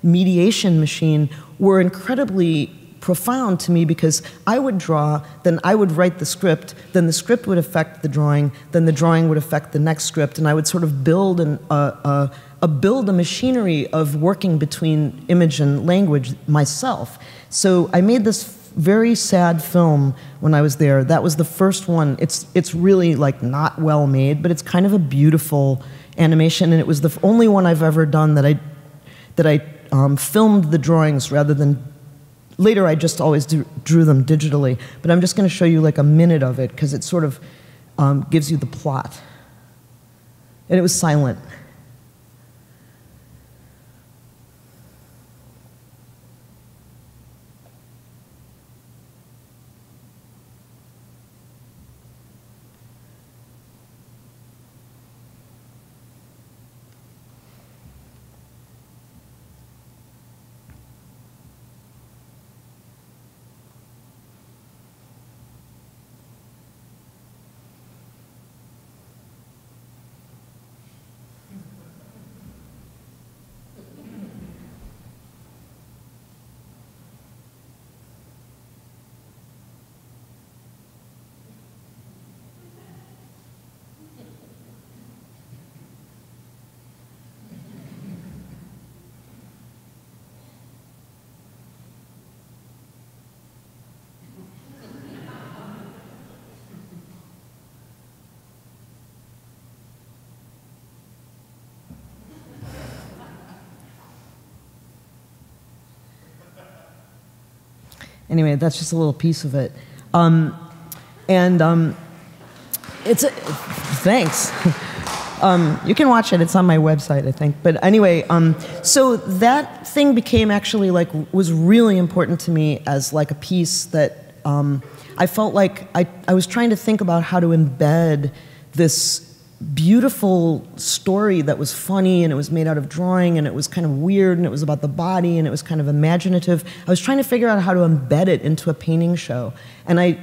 mediation machine, were incredibly profound to me, because I would draw, then I would write the script, then the script would affect the drawing, then the drawing would affect the next script, and I would sort of build a machinery of working between image and language myself. So I made this very sad film when I was there. That was the first one. It's really not well made, but it's kind of a beautiful animation, and it was the only one I've ever done that I filmed the drawings rather than later I just always drew them digitally, but I'm just going to show you like a minute of it because it sort of gives you the plot. And it was silent. Anyway, that's just a little piece of it. It's a, thanks. You can watch it, it's on my website, I think. But anyway, so that thing became actually like, was really important to me as like a piece that I felt like I was trying to think about how to embed this beautiful story that was funny and it was made out of drawing and it was kind of weird and it was about the body and it was kind of imaginative. I was trying to figure out how to embed it into a painting show. And I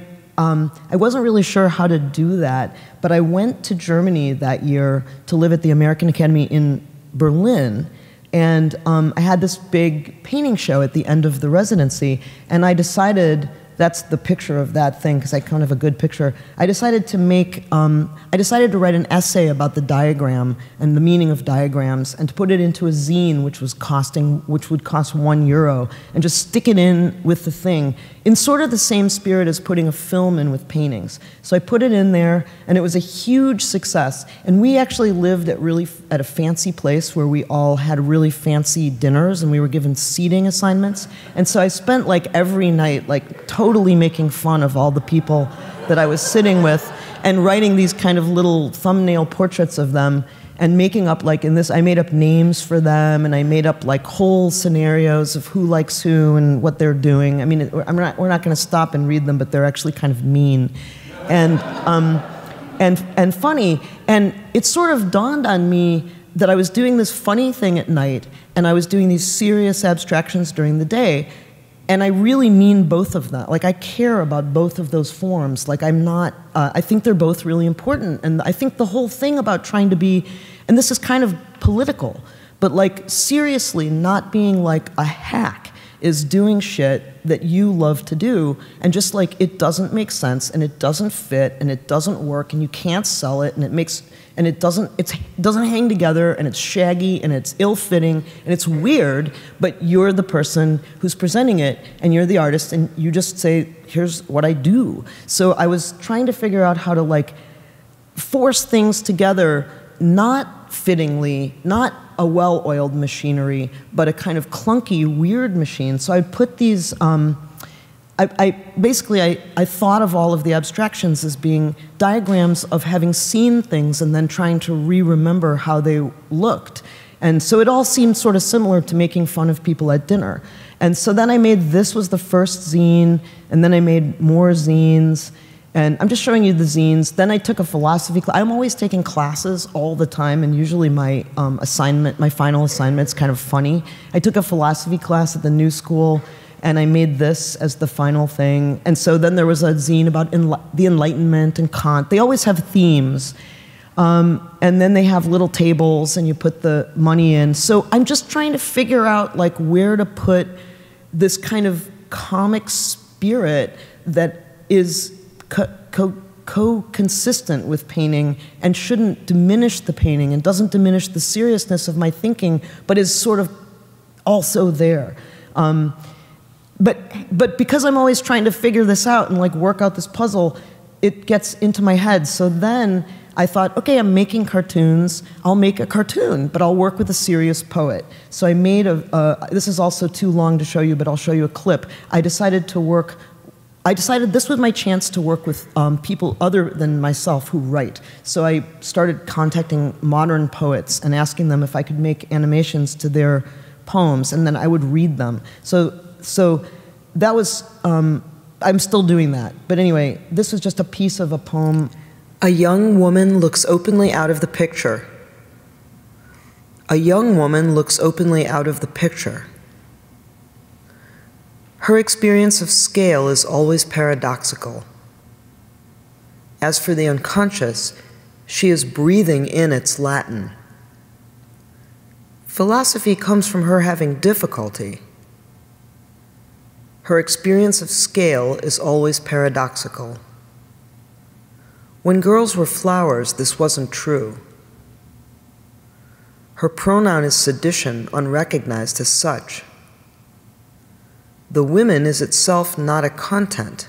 wasn't really sure how to do that, but I went to Germany that year to live at the American Academy in Berlin. And I had this big painting show at the end of the residency, and I decided, that's the picture of that thing, because I kind of have a good picture. I decided to write an essay about the diagram and the meaning of diagrams, and to put it into a zine, which would cost €1, and just stick it in with the thing, in sort of the same spirit as putting a film in with paintings. So I put it in there, and it was a huge success. And we actually lived at a fancy place where we all had really fancy dinners, and we were given seating assignments. And so I spent like every night like totally making fun of all the people that I was sitting with and writing these kind of little thumbnail portraits of them and making up, like in this, I made up names for them and I made up like whole scenarios of who likes who and what they're doing. I mean, we're not going to stop and read them, but they're actually kind of mean and funny. And it sort of dawned on me that I was doing this funny thing at night and I was doing these serious abstractions during the day. And I really mean both of them. Like, I care about both of those forms. Like, I'm not, I think they're both really important. And I think the whole thing about trying to be, and this is kind of political, but like, seriously, not being like a hack is doing shit that you love to do, and just like, it doesn't make sense, and it doesn't fit, and it doesn't work, and you can't sell it, and it doesn't hang together, and it's shaggy, and it's ill-fitting, and it's weird, but you're the person who's presenting it, and you're the artist, and you just say, here's what I do. So I was trying to figure out how to like force things together, not fittingly, not a well-oiled machinery, but a kind of clunky, weird machine. So I put these, basically I thought of all of the abstractions as being diagrams of having seen things and then trying to re-remember how they looked. And so it all seemed sort of similar to making fun of people at dinner. And so then I made, this was the first zine, and then I made more zines. And I'm just showing you the zines. Then I took a philosophy class. I'm always taking classes all the time, and usually my assignment, my final assignment's kind of funny. I took a philosophy class at the New School, and I made this as the final thing. And so then there was a zine about the Enlightenment and Kant. They always have themes. And then they have little tables, and you put the money in. So I'm just trying to figure out like where to put this kind of comic spirit that is co-consistent with painting and shouldn't diminish the painting and doesn't diminish the seriousness of my thinking, but is sort of also there. But because I'm always trying to figure this out and like work out this puzzle, it gets into my head. So then I thought, okay, I'm making cartoons. I'll make a cartoon, but I'll work with a serious poet. So I made this is also too long to show you, but I'll show you a clip. I decided this was my chance to work with people other than myself who write. So I started contacting modern poets and asking them if I could make animations to their poems, and then I would read them. So that was, I'm still doing that. But anyway, this was just a piece of a poem. A young woman looks openly out of the picture. A young woman looks openly out of the picture. Her experience of scale is always paradoxical. As for the unconscious, she is breathing in its Latin. Philosophy comes from her having difficulty. Her experience of scale is always paradoxical. When girls were flowers, this wasn't true. Her pronoun is sedition, unrecognized as such. The women is itself not a content.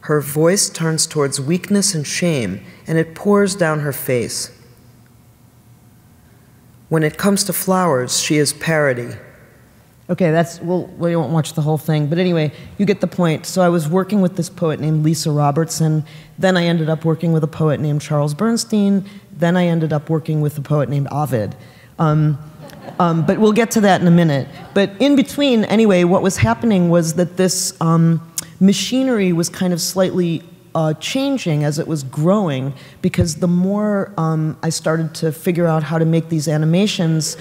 Her voice turns towards weakness and shame, and it pours down her face. When it comes to flowers, she is parody. Okay, we won't watch the whole thing, but anyway, you get the point. So I was working with this poet named Lisa Robertson, then I ended up working with a poet named Charles Bernstein, then I ended up working with a poet named Ovid. But we'll get to that in a minute. But in between, anyway, what was happening was that this machinery was kind of slightly changing as it was growing, because the more I started to figure out how to make these animations,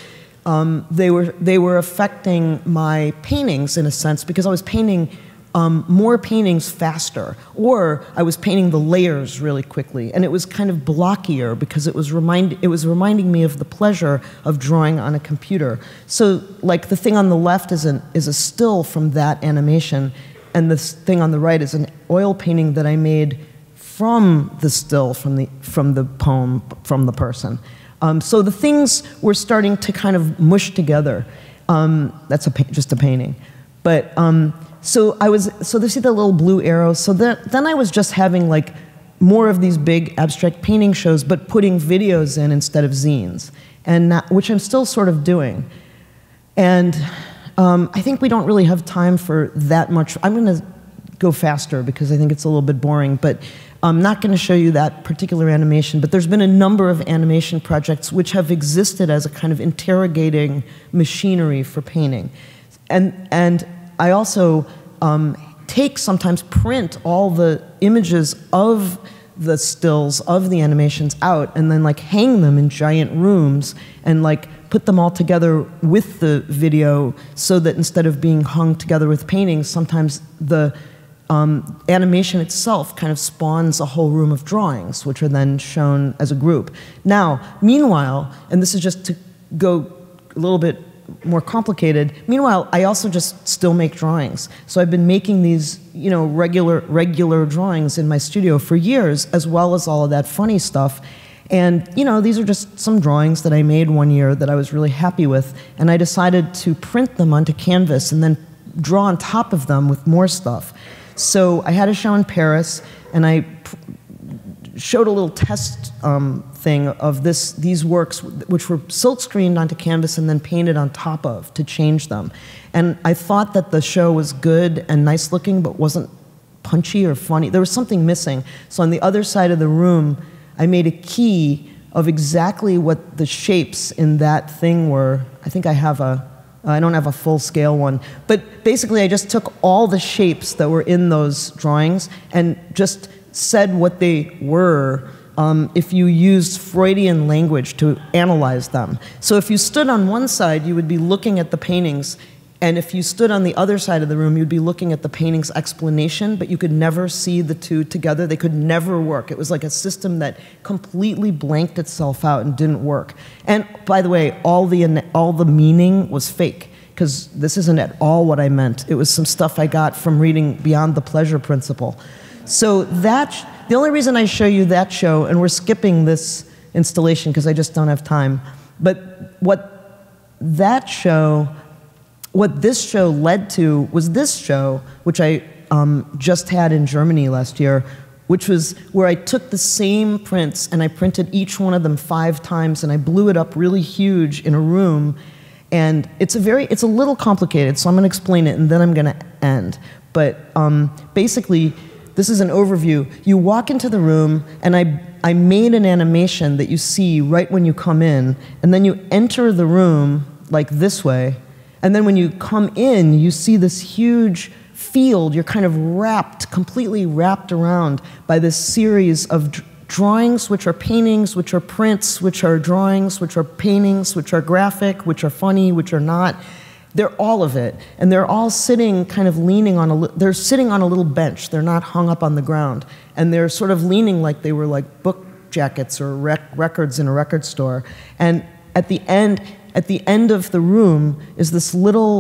they were affecting my paintings in a sense, because I was painting more paintings faster, or I was painting the layers really quickly, and it was kind of blockier because it was reminding me of the pleasure of drawing on a computer. So, like, the thing on the left is a still from that animation, and this thing on the right is an oil painting that I made from the still, from the poem, from the person. So the things were starting to kind of mush together. That's just a painting, but. So they see the little blue arrow. So then I was just having like more of these big abstract painting shows, but putting videos in instead of zines, which I'm still sort of doing. And I think we don't really have time for that much. I'm going to go faster because I think it's a little bit boring, but I'm not going to show you that particular animation. But there's been a number of animation projects which have existed as a kind of interrogating machinery for painting, and I also sometimes print all the images of the stills of the animations out, and then like hang them in giant rooms and like put them all together with the video, so that instead of being hung together with paintings, sometimes the animation itself kind of spawns a whole room of drawings, which are then shown as a group. Now, meanwhile, and this is just to go a little bit more complicated. Meanwhile, I also just still make drawings. So I've been making these, regular drawings in my studio for years, as well as all of that funny stuff. And, these are just some drawings that I made one year that I was really happy with, and I decided to print them onto canvas and then draw on top of them with more stuff. So I had a show in Paris, and I showed a little test thing of these works, which were silk-screened onto canvas and then painted on top of to change them. And I thought that the show was good and nice-looking, but wasn't punchy or funny. There was something missing. So on the other side of the room, I made a key of exactly what the shapes in that thing were. I think I don't have a full-scale one. But basically, I just took all the shapes that were in those drawings and just said what they were if you used Freudian language to analyze them. So if you stood on one side, you would be looking at the paintings, and if you stood on the other side of the room, you'd be looking at the painting's explanation, but you could never see the two together. They could never work. It was like a system that completely blanked itself out and didn't work. And by the way, all the meaning was fake, because this isn't at all what I meant. It was some stuff I got from reading Beyond the Pleasure Principle. So the only reason I show you that show, and we're skipping this installation because I just don't have time, but what this show led to was this show, which I just had in Germany last year, which was where I took the same prints and I printed each one of them 5 times and I blew it up really huge in a room. And it's a little complicated, so I'm going to explain it and then I'm going to end. But basically, this is an overview. You walk into the room, and I made an animation that you see right when you come in, and then you enter the room like this way, and then when you come in, you see this huge field. You're kind of completely wrapped around by this series of drawings, which are paintings, which are prints, which are drawings, which are paintings, which are graphic, which are funny, which are not. They're all of it, and they're all sitting kind of leaning on they're sitting on a little bench. They're not hung up on the ground, and they're sort of leaning like they were like book jackets or records in a record store. And at the end of the room is this little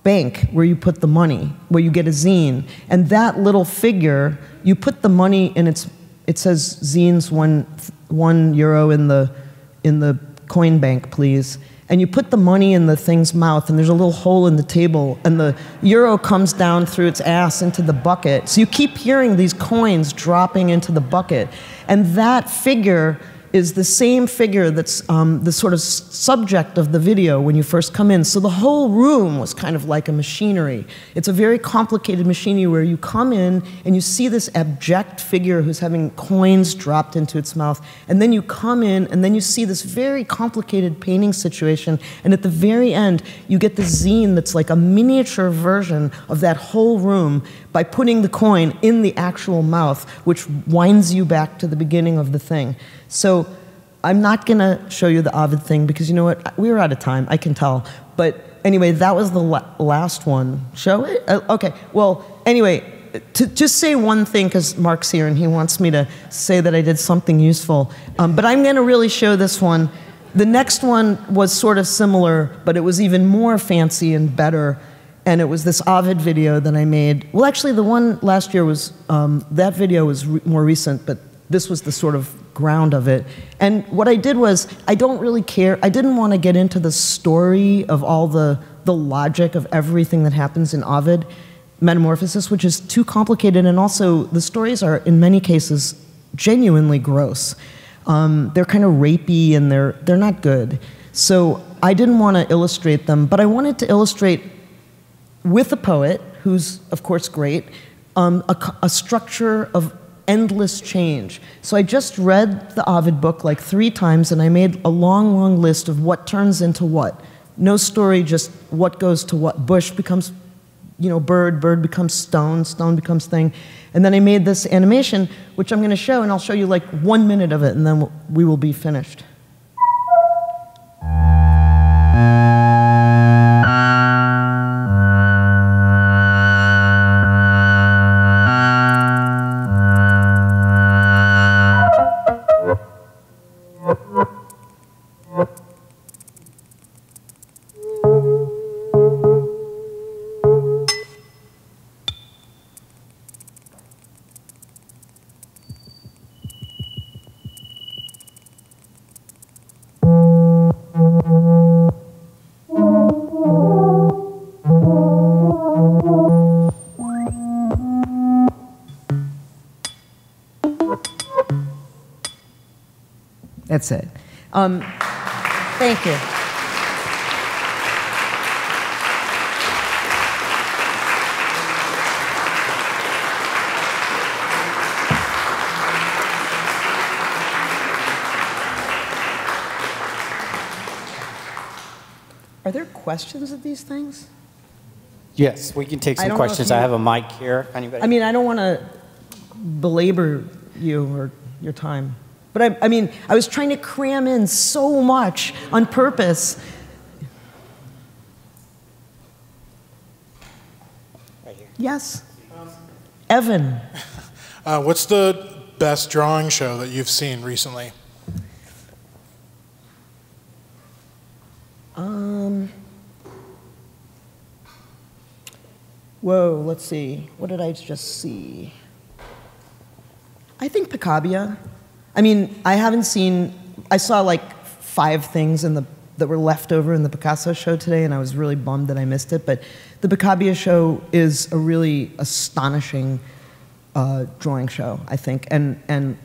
bank where you put the money, where you get a zine, and that little figure, you put the money in it says zines €1 in the coin bank, please. And you put the money in the thing's mouth, and there's a little hole in the table, and the euro comes down through its ass into the bucket. So you keep hearing these coins dropping into the bucket. And that figure is the same figure that's the sort of subject of the video when you first come in. So the whole room was kind of like a machinery. It's a very complicated machinery where you come in and you see this abject figure who's having coins dropped into its mouth, and then you come in and then you see this very complicated painting situation, and at the very end you get the zine that's like a miniature version of that whole room by putting the coin in the actual mouth, which winds you back to the beginning of the thing. So I'm not going to show you the Ovid thing because you know what? We were out of time, I can tell. But anyway, that was the last one. Show it? Okay. Well, anyway, to just say one thing, because Mark's here and he wants me to say that I did something useful. But I'm going to really show this one. The next one was sort of similar, but it was even more fancy and better. And it was this Ovid video that I made. Well, actually, the one last year was, that video was more recent, but this was the sort of ground of it. And what I did was, I don't really care. I didn't want to get into the story of all the logic of everything that happens in Ovid Metamorphosis, which is too complicated, and also the stories are, in many cases, genuinely gross. They're kind of rapey, and they're not good. So I didn't want to illustrate them, but I wanted to illustrate with a poet, who's, of course, great, a structure of endless change. So I just read the Ovid book like 3 times, and I made a long, long list of what turns into what. No story, just what goes to what. Bush becomes, bird, bird becomes stone, stone becomes thing. And then I made this animation, which I'm going to show, and I'll show you like 1 minute of it, and then we will be finished. That's it. Thank you. Are there questions of these things? Yes, we can take some questions. I have a mic here. Anybody? I mean, I don't want to belabor you or your time. But I mean, I was trying to cram in so much on purpose. Right here. Yes? Evan. What's the best drawing show that you've seen recently? Whoa, let's see. What did I just see? I think Picabia. I mean, I saw like 5 things that were left over in the Picasso show today, and I was really bummed that I missed it. But the Picabia show is a really astonishing drawing show, I think, and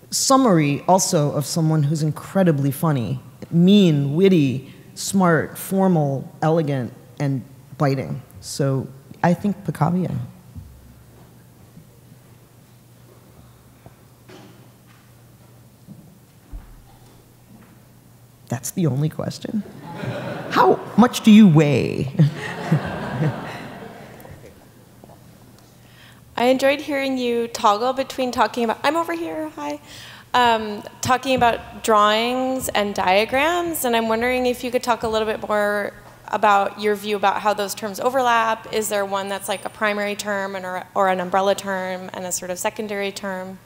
summary also of someone who's incredibly funny, mean, witty, smart, formal, elegant, and biting. So I think Picabia. That's the only question. How much do you weigh? I enjoyed hearing you toggle between talking about, I'm over here, hi, talking about drawings and diagrams, and I'm wondering if you could talk a little bit more about your view about how those terms overlap. Is there one that's like a primary term or an umbrella term and a sort of secondary term?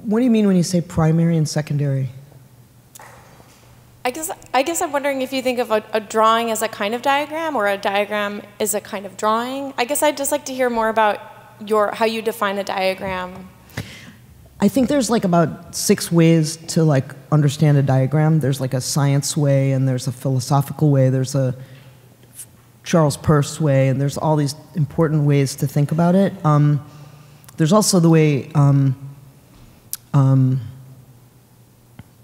What do you mean when you say primary and secondary? I guess I'm wondering if you think of a drawing as a kind of diagram or a diagram as a kind of drawing. I guess I'd just like to hear more about how you define a diagram. I think there's like about 6 ways to like understand a diagram. There's like a science way, and there's a philosophical way, there's a Charles Peirce way, and there's all these important ways to think about it. There's also the way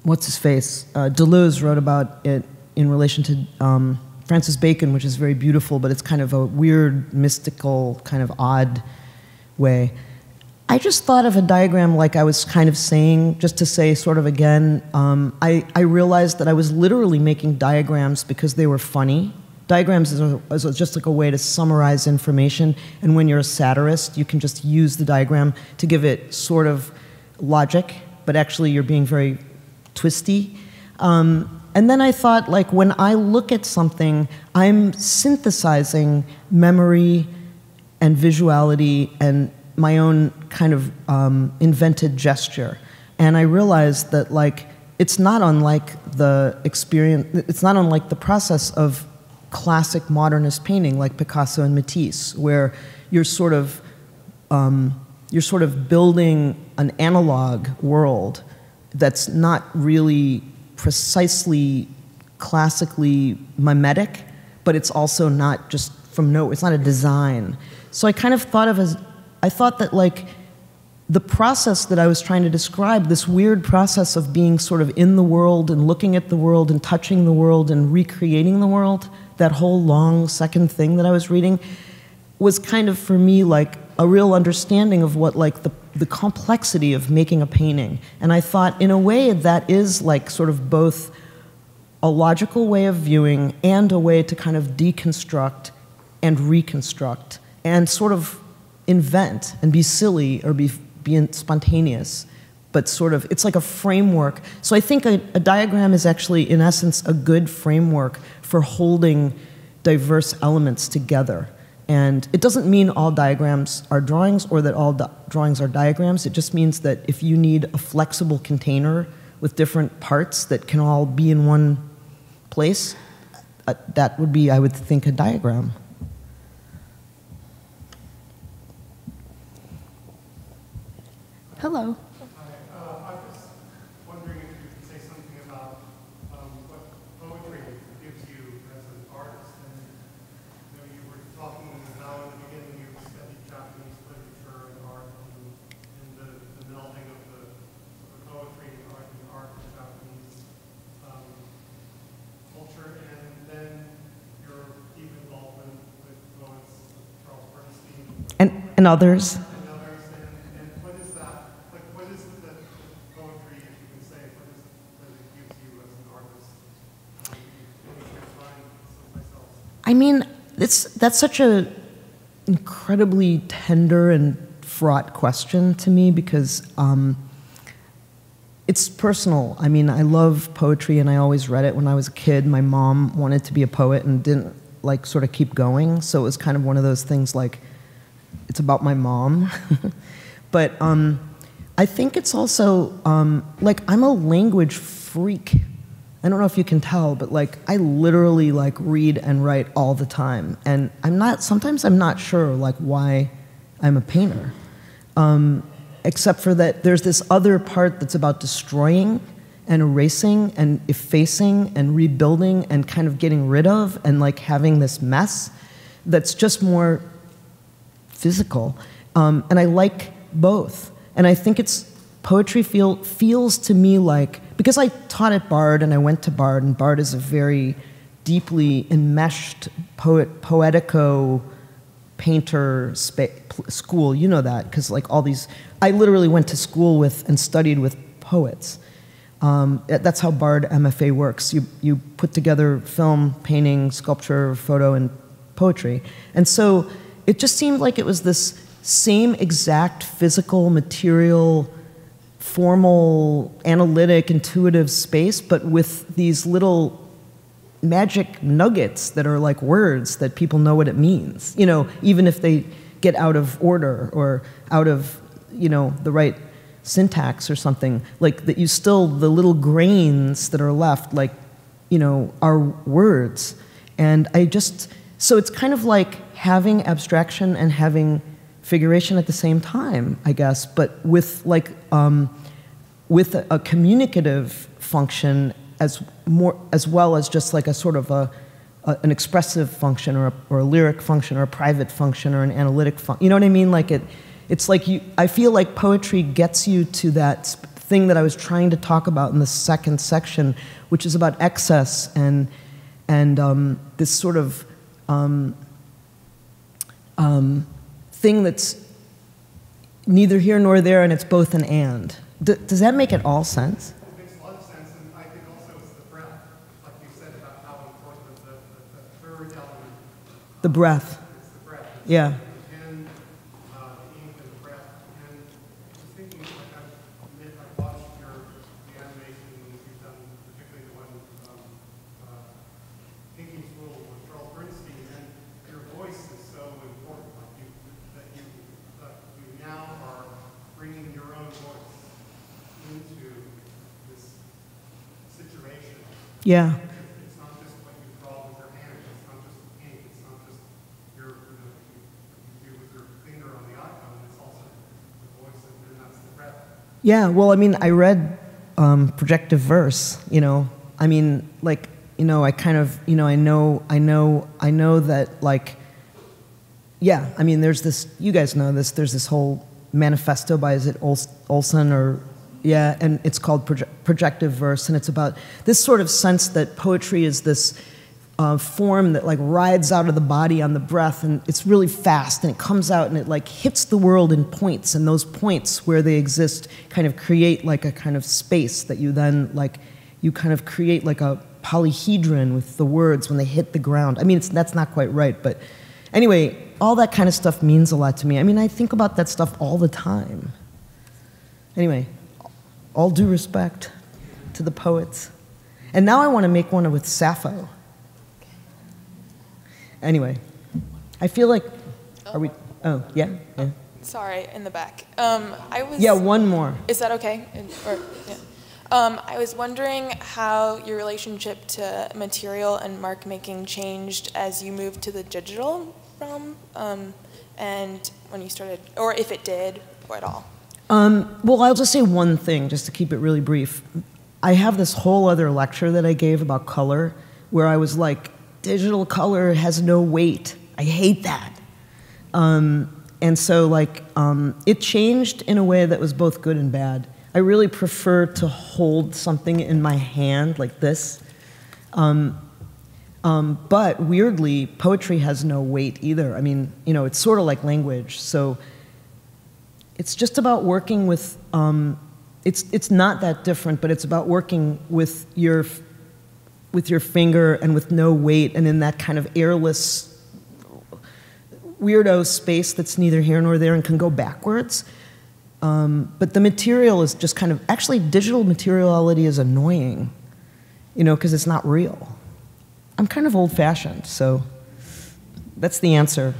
what's his face? Deleuze wrote about it in relation to Francis Bacon, which is very beautiful, but it's kind of a weird, mystical, kind of odd way. I just thought of a diagram like I was kind of saying, just to say sort of again, I realized that I was literally making diagrams because they were funny. Diagrams is just like a way to summarize information, and when you're a satirist, you can just use the diagram to give it sort of logic, but actually you're being very twisty. And then I thought, like, when I look at something, I'm synthesizing memory and visuality and my own kind of invented gesture. And I realized that, like, it's not unlike the experience, it's not unlike the process of classic modernist painting like Picasso and Matisse, where you're sort of building an analog world that's not really precisely classically mimetic, but it's also not just from it's not a design. So I kind of thought I thought that like the process that I was trying to describe, this weird process of being sort of in the world and looking at the world and touching the world and recreating the world, that whole long second thing that I was reading, was kind of for me like a real understanding of what like the complexity of making a painting. And I thought in a way that is like sort of both a logical way of viewing and a way to kind of deconstruct and reconstruct and sort of invent and be silly or be spontaneous, but sort of, it's like a framework. So I think a diagram is actually, in essence, a good framework for holding diverse elements together. And it doesn't mean all diagrams are drawings or that all drawings are diagrams. It just means that if you need a flexible container with different parts that can all be in one place, that would be, I would think, a diagram. Hello. I was wondering if you could say something about what poetry gives you as an artist. And you were talking now in the beginning, you studied Japanese literature and art and the melding of the poetry and art of Japanese culture, and then your deep involvement with poets, Charles Bernstein. And others. I mean, that's such an incredibly tender and fraught question to me because it's personal. I mean, I love poetry and I always read it when I was a kid. My mom wanted to be a poet and didn't like sort of keep going, so it was kind of one of those things like, it's about my mom. But I think it's also, like, I'm a language freak. I don't know if you can tell, but like I literally like read and write all the time, and sometimes I'm not sure like why I'm a painter, except for that there's this other part that's about destroying and erasing and effacing and rebuilding and kind of getting rid of and like having this mess that's just more physical. And I like both. And I think poetry feels to me like, because I taught at Bard and I went to Bard, and Bard is a very deeply enmeshed poetico painter school. You know that, because like all these, I literally went to school with and studied with poets. That's how Bard MFA works. You put together film, painting, sculpture, photo, and poetry. And so it just seemed like it was this same exact physical, material, formal, analytic, intuitive space, but with these little magic nuggets that are like words that people know what it means, you know, even if they get out of order or out of, you know, the right syntax or something, like that the little grains that are left, like, you know, are words. And so it's kind of like having abstraction and having figuration at the same time, I guess, but with like, with a communicative function as well as just like a sort of an expressive function or a lyric function or a private function or an analytic function. You know what I mean? Like it's like I feel like poetry gets you to that thing that I was trying to talk about in the second section, which is about excess and this sort of thing that's neither here nor there, and it's both an and. Does that make it all sense? It makes a lot of sense, and I think also it's the breath, like you said about how important the third element. The breath. It's the breath. Yeah. The pen, the ink, and the breath. And just thinking, like I've watched the animations you've done, particularly the one Thinking School with Charles Bernstein, and your voice is so important. Like you now are bringing your own voice into this situation. Yeah. It's not just what you draw with your hand. It's not just ink. It's not just you do with your finger on the icon. It's also the voice, and that's the breath. Yeah. Well, I mean, I read projective verse. You know, I mean, like, you know, I kind of, you know, I know that, like, yeah. I mean, there's this. You guys know this. There's this whole manifesto by, is it Olson or, yeah, and it's called projective verse, and it's about this sort of sense that poetry is this form that like rides out of the body on the breath, and it's really fast, and it comes out and it like hits the world in points, and those points where they exist kind of create like a kind of space that you then like, you kind of create like a polyhedron with the words when they hit the ground. I mean, that's not quite right, but anyway, all that kind of stuff means a lot to me. I mean, I think about that stuff all the time. Anyway, all due respect to the poets. And now I want to make one with Sappho. Anyway, I feel like, are we, oh, yeah? Yeah. Sorry, in the back. Yeah, one more. Is that okay? Yeah. I was wondering how your relationship to material and mark making changed as you moved to the digital realm, and when you started, or if it did, or at all. Well, I'll just say one thing, just to keep it really brief. I have this whole other lecture that I gave about color, where I was like, digital color has no weight. I hate that. And so, like, it changed in a way that was both good and bad. I really prefer to hold something in my hand like this. But weirdly, poetry has no weight either. I mean, you know, it's sort of like language. So it's just about working with, it's not that different, but it's about working with your finger and with no weight and in that kind of airless weirdo space that's neither here nor there and can go backwards. But the material is just kind of, actually digital materiality is annoying, you know, because it's not real. I'm kind of old-fashioned, so that's the answer.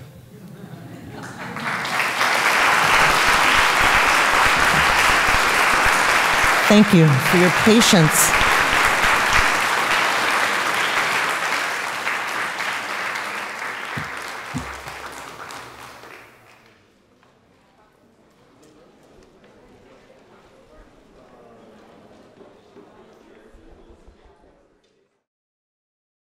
Thank you for your patience.